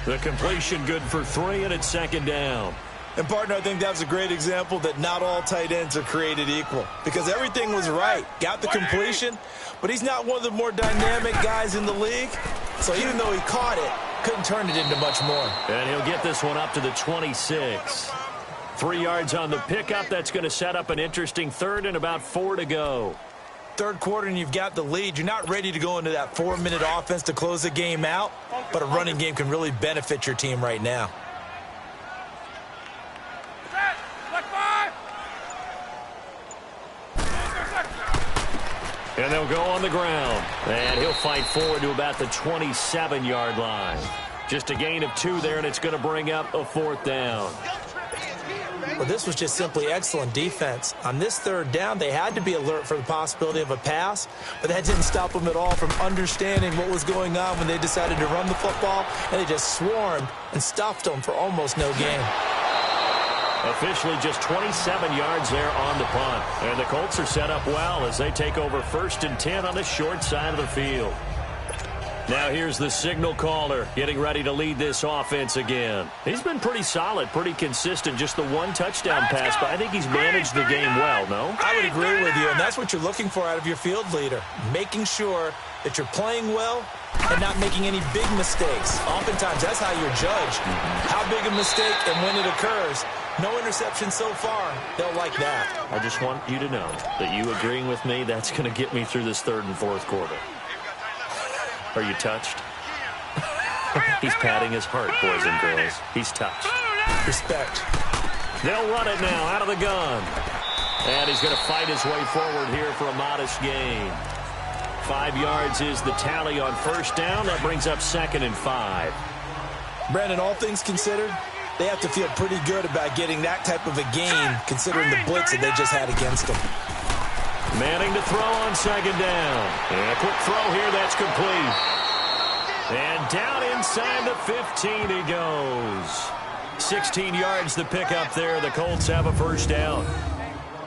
The completion good for 3, and it's 2nd down. And, partner, I think that was a great example that not all tight ends are created equal. Because everything was right. Got the completion, but he's not one of the more dynamic guys in the league. So even though he caught it, couldn't turn it into much more. And he'll get this one up to the 26. 3 yards on the pickup. That's going to set up an interesting 3rd and about 4 to go. 3rd quarter and you've got the lead. You're not ready to go into that 4-minute offense to close the game out, but a running game can really benefit your team right now. And they'll go on the ground. And he'll fight forward to about the 27-yard line. Just a gain of 2 there, and it's going to bring up a 4th down. Well, this was just simply excellent defense. On this 3rd down, they had to be alert for the possibility of a pass, but that didn't stop them at all from understanding what was going on when they decided to run the football, and they just swarmed and stuffed them for almost no gain. Officially just 27 yards there on the punt. And the Colts are set up well as they take over 1st and 10 on the short side of the field. Now here's the signal caller getting ready to lead this offense again. He's been pretty solid, pretty consistent, just the 1 touchdown pass, but I think he's managed the game well, no? I would agree with you, and that's what you're looking for out of your field leader, making sure that you're playing well and not making any big mistakes. Oftentimes, that's how you're judged. How big a mistake and when it occurs. No interception so far. They'll like that. I just want you to know that you agreeing with me, that's going to get me through this 3rd and 4th quarter. Are you touched? He's patting his heart, boys and girls. He's touched. Respect. They'll run it now out of the gun. And he's going to fight his way forward here for a modest gain. 5 yards is the tally on 1st down. That brings up 2nd and 5. Brandon, all things considered, they have to feel pretty good about getting that type of a gain, considering the blitz that they just had against them. Manning to throw on 2nd down. And a quick throw here, that's complete. And down inside the 15 he goes. 16 yards to pick up there. The Colts have a first down.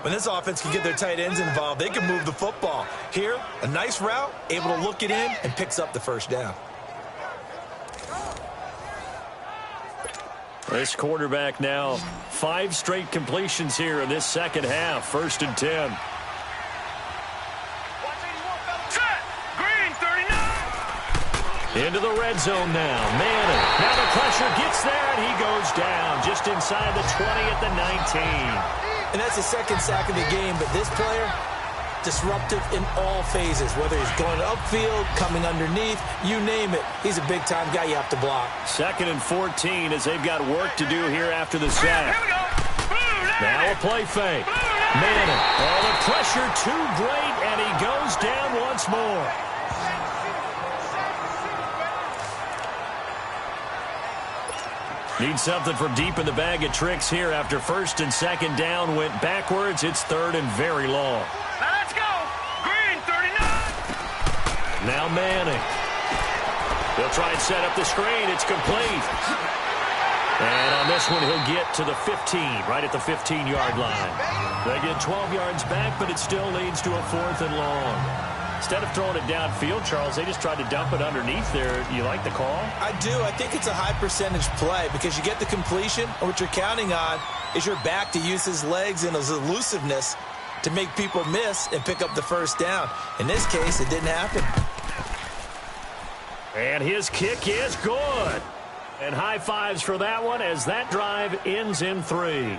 When this offense can get their tight ends involved, they can move the football. Here, a nice route, able to look it in, and picks up the first down. This quarterback now 5 straight completions here in this second half. 1st and 10. Set. Green, 39. Into the red zone now. Madden. Now the pressure gets there, and he goes down just inside the 20 at the 19. And that's the second sack of the game, but this player, disruptive in all phases, whether he's going upfield, coming underneath, you name it. He's a big-time guy you have to block. 2nd and 14 as they've got work to do here after the sack. Here we go. Now a play fake. Madden. Oh, the pressure too great, and he goes down once more. Need something from deep in the bag of tricks here after 1st and 2nd down went backwards. It's 3rd and very long. Now let's go. Green, 39. Now Manning. They'll try and set up the screen. It's complete. And on this one, he'll get to the 15, right at the 15-yard line. They get 12 yards back, but it still leads to a 4th and long. Instead of throwing it downfield, Charles, they just tried to dump it underneath there. You like the call? I do. I think it's a high-percentage play because you get the completion, and what you're counting on is your back to use his legs and his elusiveness to make people miss and pick up the first down. In this case, it didn't happen. And his kick is good. And high fives for that one as that drive ends in 3.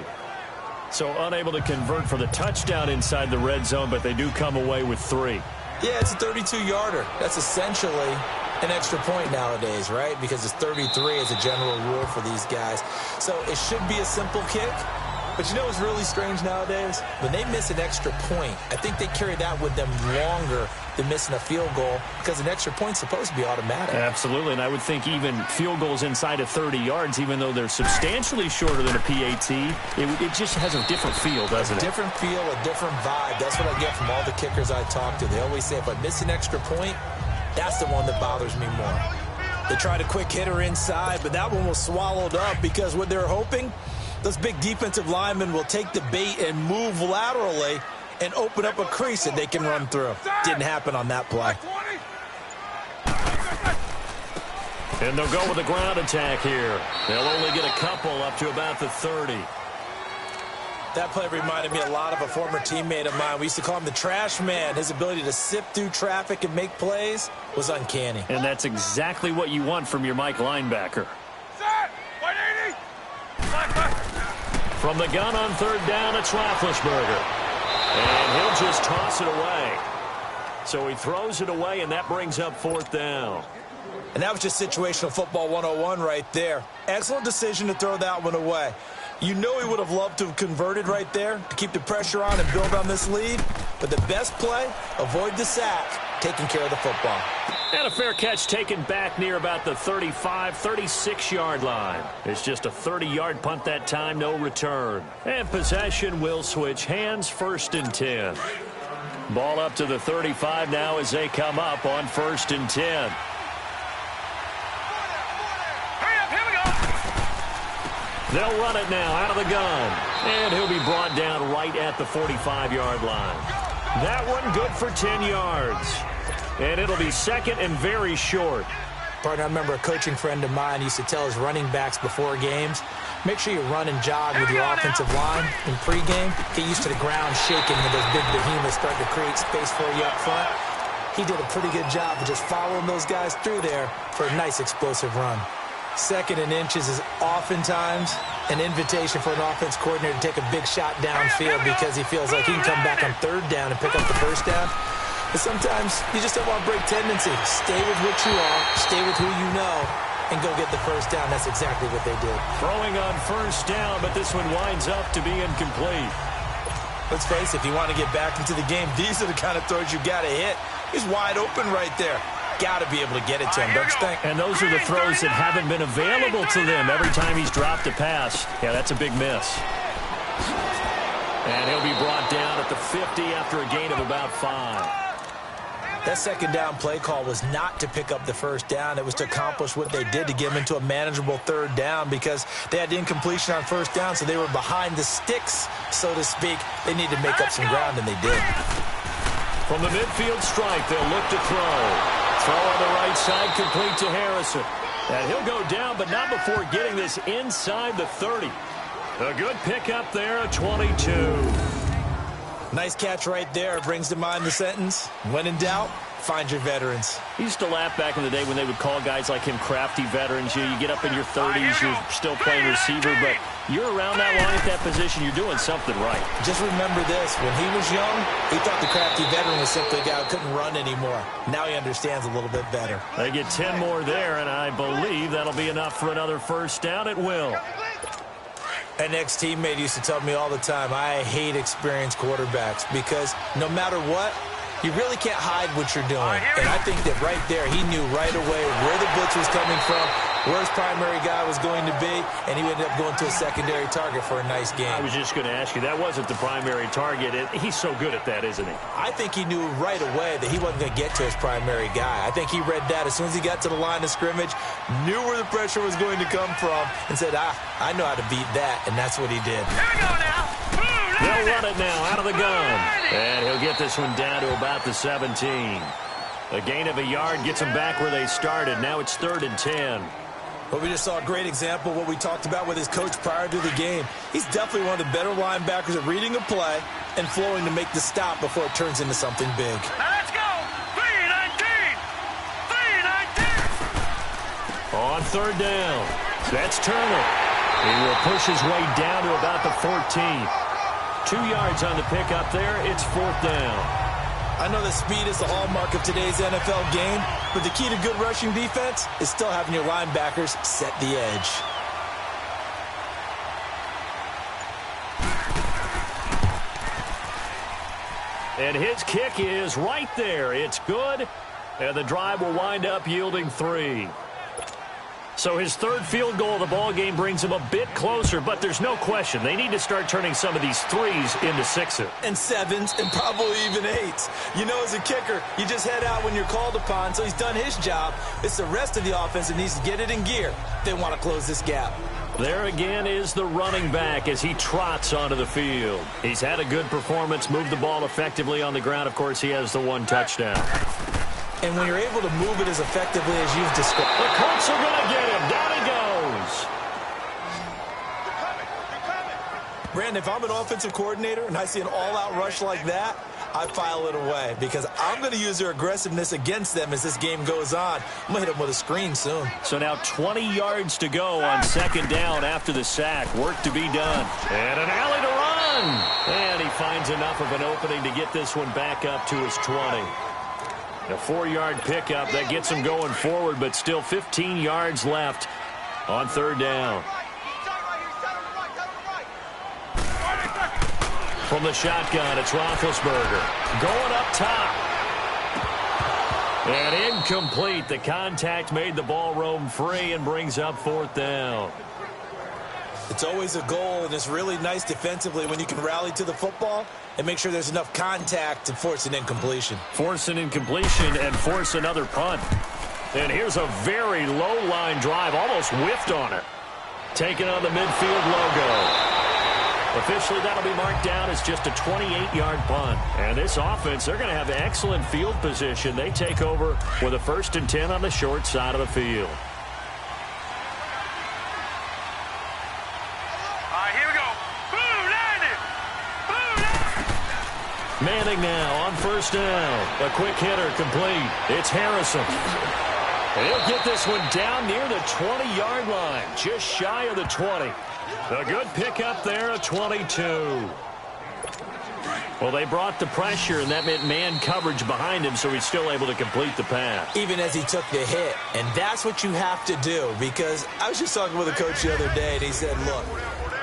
So unable to convert for the touchdown inside the red zone, but they do come away with 3. Yeah, it's a 32-yarder. That's essentially an extra point nowadays, right? Because it's 33 as a general rule for these guys. So it should be a simple kick. But you know what's really strange nowadays? When they miss an extra point, I think they carry that with them longer than missing a field goal because an extra point's supposed to be automatic. Absolutely, and I would think even field goals inside of 30 yards, even though they're substantially shorter than a PAT, it just has a different feel, doesn't it? A different feel, a different vibe. That's what I get from all the kickers I talk to. They always say, if I miss an extra point, that's the one that bothers me more. They tried a quick hitter inside, but that one was swallowed up because what they're hoping, those big defensive linemen will take the bait and move laterally and open up a crease that they can run through. Didn't happen on that play. And they'll go with a ground attack here. They'll only get a couple up to about the 30. That play reminded me a lot of a former teammate of mine. We used to call him the trash man. His ability to sift through traffic and make plays was uncanny. And that's exactly what you want from your Mike linebacker. Set. 180. From the gun on 3rd down, it's Roethlisberger. And he'll just toss it away. So he throws it away, and that brings up 4th down. And that was just situational football 101 right there. Excellent decision to throw that one away. You know he would have loved to have converted right there to keep the pressure on and build on this lead. But the best play, avoid the sack, taking care of the football. And a fair catch taken back near about the 35, 36-yard line. It's just a 30-yard punt that time, no return. And possession will switch hands, 1st and 10. Ball up to the 35 now as they come up on 1st and 10. Hurry up, here we go. They'll run it now out of the gun. And he'll be brought down right at the 45-yard line. That one good for 10 yards. And it'll be 2nd and very short. Partner, I remember a coaching friend of mine used to tell his running backs before games, make sure you run and jog with your offensive line in pregame. Get used to the ground shaking when those big behemoths start to create space for you up front. He did a pretty good job of just following those guys through there for a nice explosive run. 2nd and inches is oftentimes an invitation for an offense coordinator to take a big shot downfield because he feels like he can come back on 3rd down and pick up the first down. But sometimes you just don't want to break tendency. Stay with what you are, stay with who you know, and go get the first down. That's exactly what they did. Throwing on 1st down, but this one winds up to be incomplete. Let's face it, if you want to get back into the game, these are the kind of throws you got to hit. He's wide open right there. Got to be able to get it to him, don't you think? And those are the throws that haven't been available to them every time he's dropped a pass. Yeah, that's a big miss. And he'll be brought down at the 50 after a gain of about 5. That second down play call was not to pick up the first down. It was to accomplish what they did, to get them into a manageable third down, because they had incompletion on first down, so they were behind the sticks, so to speak. They needed to make up some ground, and they did. From the midfield stripe, they'll look to throw. Throw on the right side, complete to Harrison. And he'll go down, but not before getting this inside the 30. A good pickup there, a 22. Nice catch right there. Brings to mind the sentence, when in doubt, find your veterans. He used to laugh back in the day when they would call guys like him crafty veterans. You get up in your 30s, you're still playing receiver, but you're around that long at that position, you're doing something right. Just remember this. When he was young, he thought the crafty veteran was simply a guy who couldn't run anymore. Now he understands a little bit better. They get 10 more there, and I believe that'll be enough for another first down. It will. An ex-teammate used to tell me all the time, I hate experienced quarterbacks, because no matter what, you really can't hide what you're doing. And I think that right there, he knew right away where the blitz was coming from, where his primary guy was going to be, and he ended up going to a secondary target for a nice game. I was just going to ask you, that wasn't the primary target. He's so good at that, isn't he? I think he knew right away that he wasn't going to get to his primary guy. I think he read that as soon as he got to the line of scrimmage, knew where the pressure was going to come from, and said, I know how to beat that, and that's what he did. Here we go now. They'll run it now out of the gun. And he'll get this one down to about the 17. A gain of a yard gets them back where they started. Now it's 3rd and 10. Well, we just saw a great example of what we talked about with his coach prior to the game. He's definitely one of the better linebackers at reading a play and flowing to make the stop before it turns into something big. Now let's go. 3-19. 3-19. On 3rd down. That's Turner. He will push his way down to about the 14. 2 yards on the pickup there. It's 4th down. I know that speed is the hallmark of today's NFL game, but the key to good rushing defense is still having your linebackers set the edge. And his kick is right there. It's good, and the drive will wind up yielding 3. So his 3rd field goal of the ball game brings him a bit closer, but there's no question they need to start turning some of these 3s into 6s. And 7s, and probably even 8s. You know, as a kicker, you just head out when you're called upon, so he's done his job. It's the rest of the offense that needs to get it in gear if they want to close this gap. There again is the running back as he trots onto the field. He's had a good performance, moved the ball effectively on the ground. Of course, he has the 1 touchdown. And when you're able to move it as effectively as you've described. The Colts are going to get him. Down he goes. Brandon, if I'm an offensive coordinator and I see an all-out rush like that, I file it away, because I'm going to use their aggressiveness against them as this game goes on. I'm going to hit them with a screen soon. So now 20 yards to go on 2nd down after the sack. Work to be done. And an alley to run. And he finds enough of an opening to get this one back up to his 20. A 4-yard pickup that gets him going forward, but still 15 yards left on 3rd down. From the shotgun, it's Roethlisberger going up top. And incomplete. The contact made the ball roam free and brings up 4th down. It's always a goal, and it's really nice defensively when you can rally to the football and make sure there's enough contact to force an incompletion. Force an incompletion and force another punt. And here's a very low-line drive, almost whiffed on it. Taking on the midfield logo. Officially, that'll be marked down as just a 28-yard punt. And this offense, they're going to have excellent field position. They take over with a 1st and 10 on the short side of the field. Manning now on 1st down. A quick hitter complete. It's Harrison. He'll get this one down near the 20-yard line, just shy of the 20. A good pickup there, a 22. Well, they brought the pressure, and that meant man coverage behind him, so he's still able to complete the pass. Even as he took the hit, and that's what you have to do, because I was just talking with a coach the other day, and he said, look,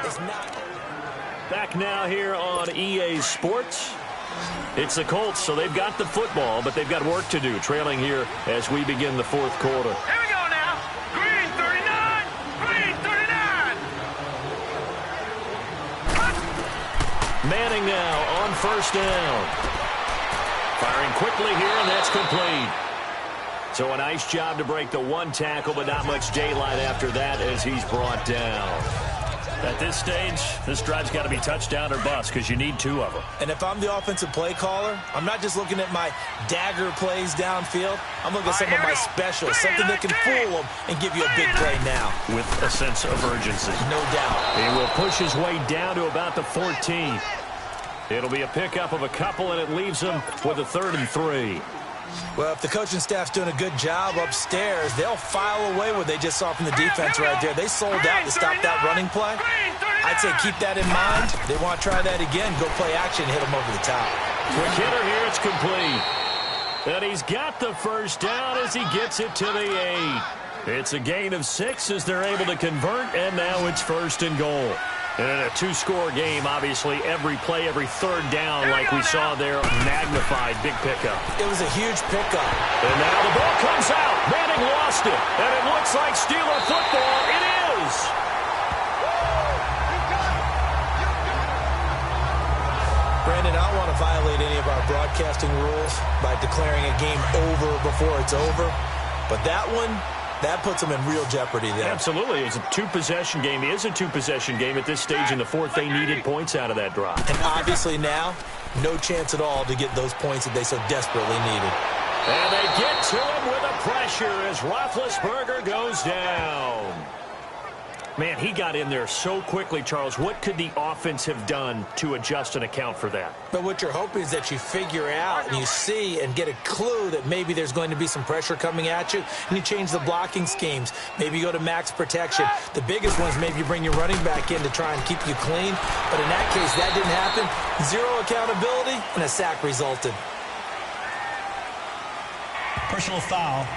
it's not... Back now here on EA Sports. It's the Colts, so they've got the football, but they've got work to do, trailing here as we begin the 4th quarter. Here we go now. Green 39. Green 39. Manning now on 1st down. Firing quickly here, and that's complete. So a nice job to break the one tackle, but not much daylight after that as he's brought down. At this stage, this drive's got to be touchdown or bust because you need two of them. And if I'm the offensive play caller, I'm not just looking at my dagger plays downfield. I'm looking at some of my specials, something that can fool them and give you a big play now. With a sense of urgency. No doubt. He will push his way down to about the 14. It'll be a pickup of a couple, and it leaves him with a 3rd and 3. Well, if the coaching staff's doing a good job upstairs, they'll file away what they just saw from the defense right there. They sold out to stop that running play. I'd say keep that in mind. They want to try that again. Go play action, hit them over the top. Quick hitter here, it's complete. And he's got the first down as he gets it to the 8. It's a gain of 6 as they're able to convert, and now it's 1st and goal. And in a two-score game, obviously, every play, every third down, like we saw there, magnified, big pickup. It was a huge pickup. And now the ball comes out. Manning lost it. And it looks like Steeler football. It is. Brandon, I don't want to violate any of our broadcasting rules by declaring a game over before it's over. But that one, that puts them in real jeopardy there. Absolutely. It was a two-possession game. It is a two-possession game at this stage in the fourth. They needed points out of that drive. And obviously now, no chance at all to get those points that they so desperately needed. And they get to him with a pressure as Roethlisberger goes down. Man, he got in there so quickly, Charles. What could the offense have done to adjust and account for that? But what you're hoping is that you figure out and you see and get a clue that maybe there's going to be some pressure coming at you, and you change the blocking schemes. Maybe you go to max protection. The biggest one is maybe you bring your running back in to try and keep you clean. But in that case, that didn't happen. Zero accountability, and a sack resulted. Personal foul,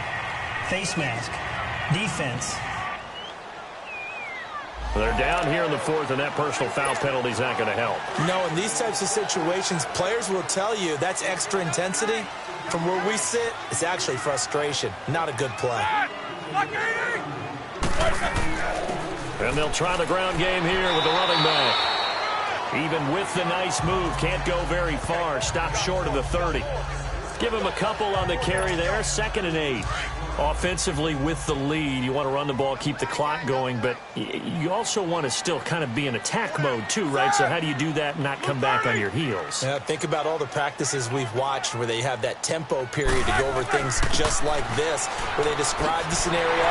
face mask, defense. They're down here in the fourth, and that personal foul penalty is not going to help. No, in these types of situations, players will tell you that's extra intensity. From where we sit, it's actually frustration, not a good play. And they'll try the ground game here with the running back. Even with the nice move, can't go very far. Stop short of the 30. Give him a couple on the carry there. 2nd and 8. Offensively with the lead, you want to run the ball, keep the clock going, but you also want to still kind of be in attack mode too, right? So how do you do that and not come back on your heels? Yeah, think about all the practices we've watched where they have that tempo period to go over things just like this, where they describe the scenario,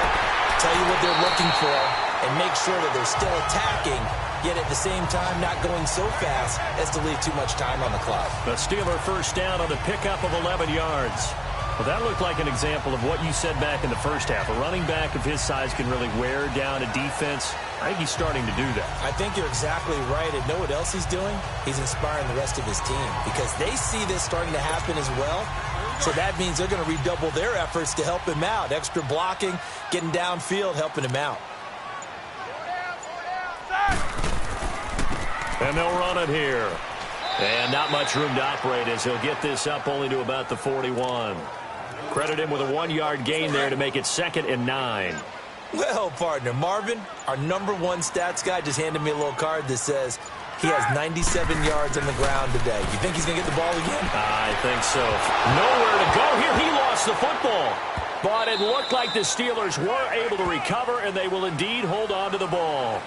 tell you what they're looking for, and make sure that they're still attacking, yet at the same time not going so fast as to leave too much time on the clock. The Steeler first down on the pickup of 11 yards. Well, that looked like an example of what you said back in the first half. A running back of his size can really wear down a defense. I think he's starting to do that. I think you're exactly right. And know what else he's doing? He's inspiring the rest of his team because they see this starting to happen as well. So that means they're going to redouble their efforts to help him out. Extra blocking, getting downfield, helping him out. And they'll run it here. And not much room to operate as he'll get this up only to about the 41. Credit him with a 1-yard gain there to make it 2nd and 9. Well, partner, Marvin, our #1 stats guy, just handed me a little card that says he has 97 yards on the ground today. You think he's going to get the ball again? I think so. Nowhere to go here. He lost the football. But it looked like the Steelers were able to recover, and they will indeed hold on to the ball.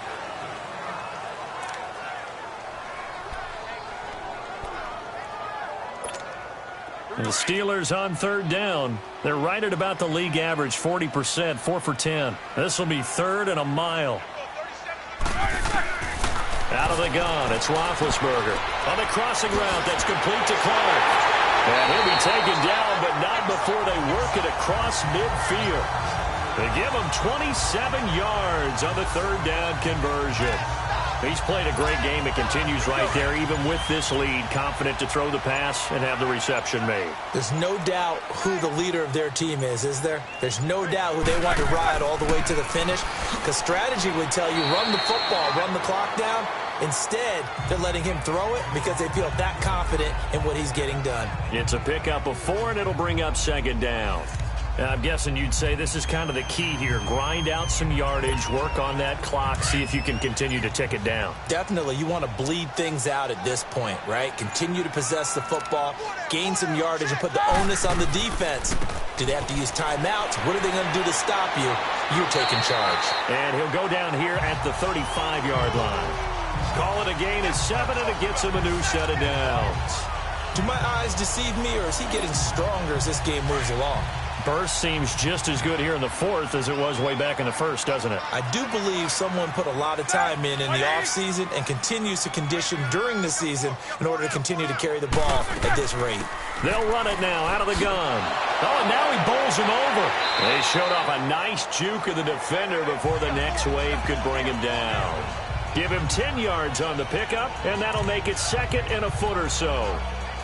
And the Steelers on 3rd down. They're right at about the league average, 40%, 4 for 10. This will be 3rd and a mile. Out of the gun, it's Roethlisberger. On the crossing route, that's complete to Clark. And he'll be taken down, but not before they work it across midfield. They give him 27 yards on the 3rd down conversion. He's played a great game. It continues right there, even with this lead, confident to throw the pass and have the reception made. There's no doubt who the leader of their team is there? There's no doubt who they want to ride all the way to the finish, because strategy would tell you run the football, run the clock down. Instead, they're letting him throw it because they feel that confident in what he's getting done. It's a pickup of 4, and it'll bring up 2nd down. I'm guessing you'd say this is kind of the key here. Grind out some yardage, work on that clock, see if you can continue to tick it down. Definitely. You want to bleed things out at this point, right? Continue to possess the football, gain some yardage, and put the onus on the defense. Do they have to use timeouts? What are they going to do to stop you? You're taking charge. And he'll go down here at the 35-yard line. Call it a gain of 7, and it gets him a new set of downs. Do my eyes deceive me, or is he getting stronger as this game moves along? Burst seems just as good here in the fourth as it was way back in the first, doesn't it? I do believe someone put a lot of time in the offseason and continues to condition during the season in order to continue to carry the ball at this rate. They'll run it now out of the gun. Oh, and now he bowls him over. They showed off a nice juke of the defender before the next wave could bring him down. Give him 10 yards on the pickup, and that'll make it 2nd and a foot or so.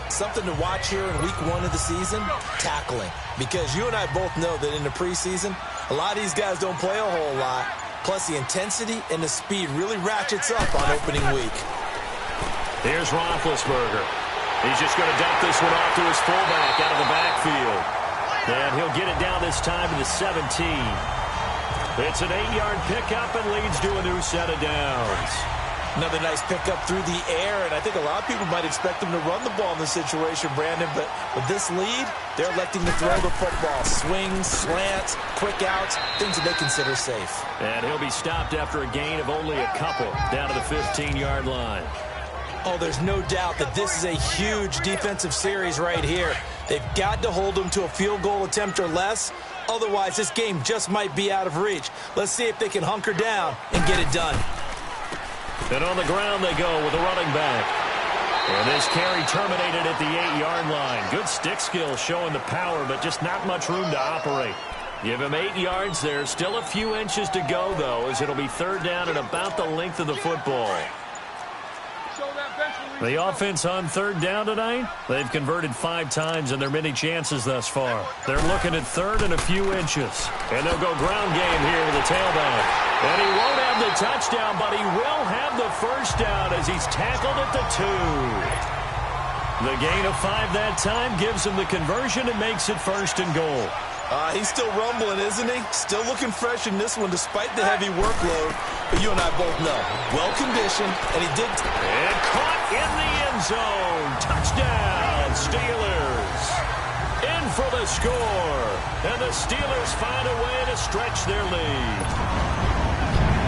Something to watch here in week 1 of the season, tackling. Because you and I both know that in the preseason, a lot of these guys don't play a whole lot. Plus, the intensity and the speed really ratchets up on opening week. Here's Roethlisberger. He's just going to dump this one off to his fullback out of the backfield. And he'll get it down this time to the 17. It's an 8-yard pickup and leads to a new set of downs. Another nice pickup through the air, and I think a lot of people might expect them to run the ball in this situation, Brandon, but with this lead, they're electing to throw the football. Swings, slants, quick outs, things that they consider safe. And he'll be stopped after a gain of only a couple down to the 15-yard line. Oh, there's no doubt that this is a huge defensive series right here. They've got to hold them to a field goal attempt or less. Otherwise, this game just might be out of reach. Let's see if they can hunker down and get it done. And on the ground they go with the running back. And this carry terminated at the 8-yard line. Good stick skill showing the power, but just not much room to operate. Give him 8 yards there. Still a few inches to go, though, as it'll be 3rd down and about the length of the football. The offense on 3rd down tonight, they've converted 5 times in their many chances thus far. They're looking at 3rd and a few inches. And they'll go ground game here with the tailback. And he won't have the touchdown, but he will have the 1st down as he's tackled at the 2. The gain of 5 that time gives him the conversion and makes it 1st and goal. He's still rumbling, isn't he? Still looking fresh in this one despite the heavy workload. But you and I both know, well-conditioned, and he did. And caught in the end zone. Touchdown, Steelers. In for the score. And the Steelers find a way to stretch their lead.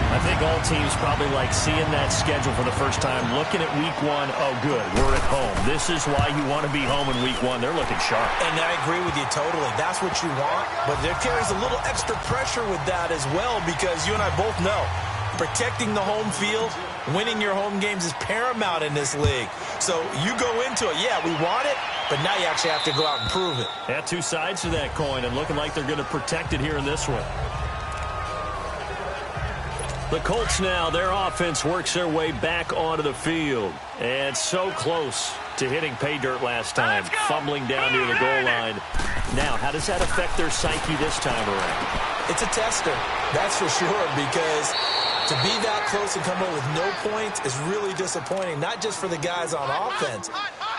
I think all teams probably like seeing that schedule for the first time, looking at week 1. Oh, good, we're at home. This is why you want to be home in week 1. They're looking sharp. And I agree with you totally. That's what you want. But there carries a little extra pressure with that as well because you and I both know protecting the home field, winning your home games is paramount in this league. So you go into it, yeah, we want it, but now you actually have to go out and prove it. Yeah, 2 sides to that coin and looking like they're going to protect it here in this one. The Colts now, their offense works their way back onto the field. And so close to hitting pay dirt last time, fumbling down near the goal line. Now, how does that affect their psyche this time around? It's a tester, that's for sure, because to be that close and come up with no points is really disappointing, not just for the guys on offense,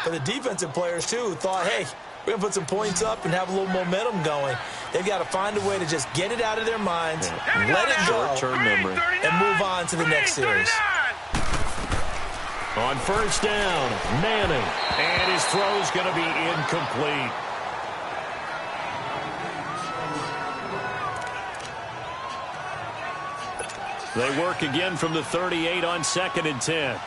but the defensive players, too, who thought, hey, we're going to put some points up and have a little momentum going. They've got to find a way to just get it out of their minds, let it go, short-term memory, and move on to the next series. On 1st down, Manning, and his throw's going to be incomplete. They work again from the 38 on 2nd and 10.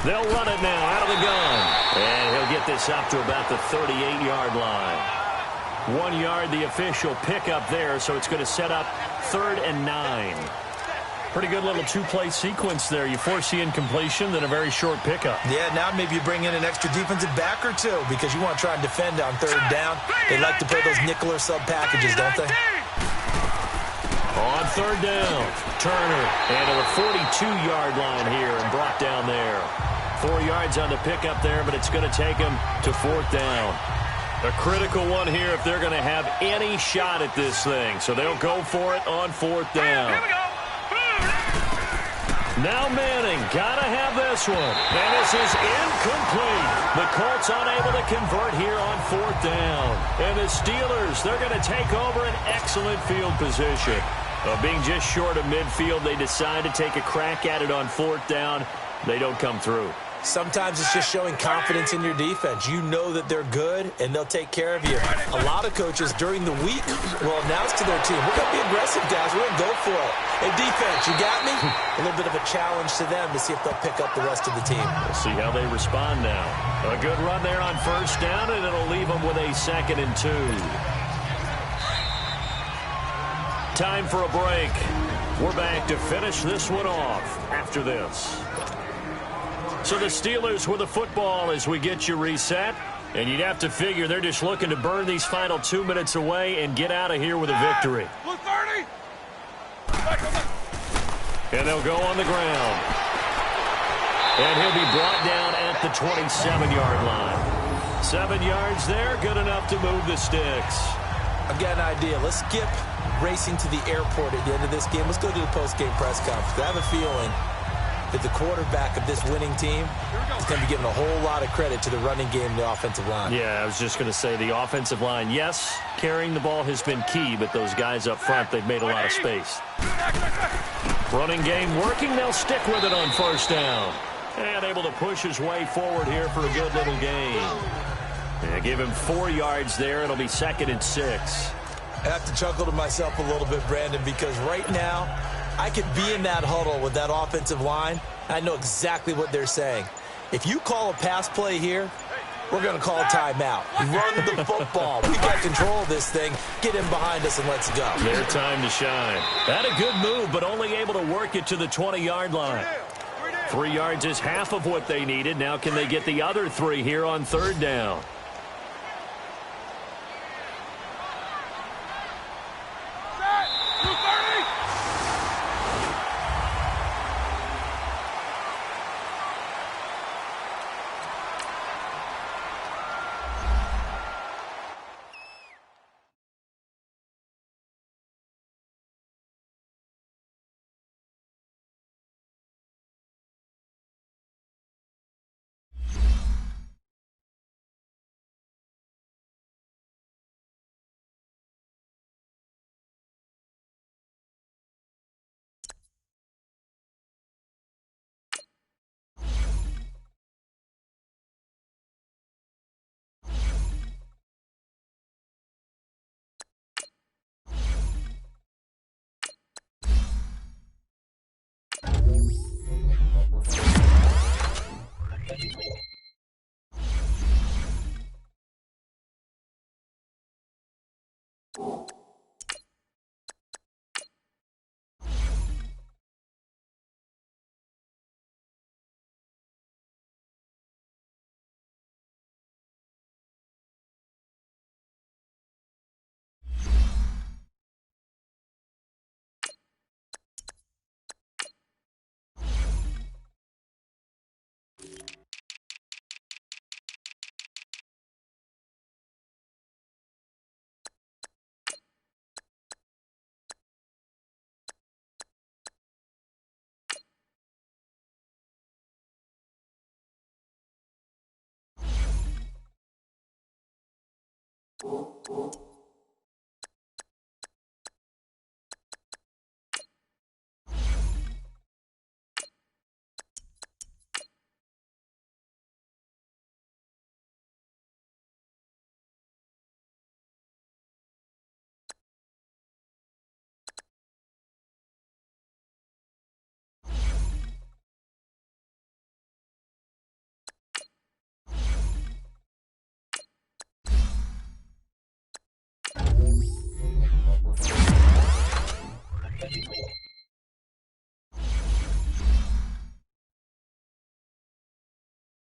They'll run it now out of the gun. And he'll get this up to about the 38-yard line. 1 yard, the official pickup there, so it's going to set up 3rd and 9. Pretty good little 2-play sequence there. You force the incompletion, then a very short pickup. Yeah, now maybe you bring in an extra defensive back or 2 because you want to try and defend on 3rd down. They like to play those nickel or sub packages, don't they? On 3rd down, Turner, and to the 42-yard line here and brought down there. 4 yards on the pickup there, but it's going to take him to 4th down. A critical one here if they're going to have any shot at this thing. So they'll go for it on 4th down. Now Manning, gotta have this one. And this is incomplete. The Colts unable to convert here on 4th down. And the Steelers, they're going to take over an excellent field position. Being just short of midfield, they decide to take a crack at it on 4th down. They don't come through. Sometimes it's just showing confidence in your defense. You know that they're good, and they'll take care of you. A lot of coaches during the week will announce to their team, we're going to be aggressive, guys. We're going to go for it. Hey, defense, you got me? A little bit of a challenge to them to see if they'll pick up the rest of the team. We'll see how they respond now. A good run there on 1st down, and it'll leave them with a 2nd and 2. Time for a break. We're back to finish this one off after this. So the Steelers with the football as we get you reset. And you'd have to figure they're just looking to burn these final 2 minutes away and get out of here with a victory. And they'll go on the ground. And he'll be brought down at the 27-yard line. 7 yards there, good enough to move the sticks. I've got an idea. Let's skip racing to the airport at the end of this game. Let's go to the post-game press conference. I have a feeling that the quarterback of this winning team is going to be given a whole lot of credit to the running game and the offensive line. Yeah, I was just going to say the offensive line, yes, carrying the ball has been key, but those guys up front, they've made a lot of space. Running game working, they'll stick with it on 1st down. And able to push his way forward here for a good little gain. And give him 4 yards there. It'll be 2nd and 6. I have to chuckle to myself a little bit, Brandon, because right now I could be in that huddle with that offensive line. I know exactly what they're saying. If you call a pass play here, we're going to call a timeout. Run the football. We got control of this thing. Get him behind us and let's go. Their time to shine. Had a good move, but only able to work it to the 20-yard line. 3 yards is half of what they needed. Now can they get the other 3 here on 3rd down?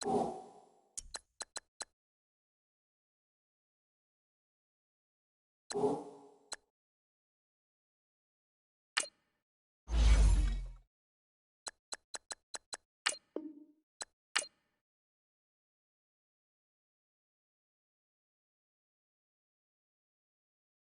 Cool.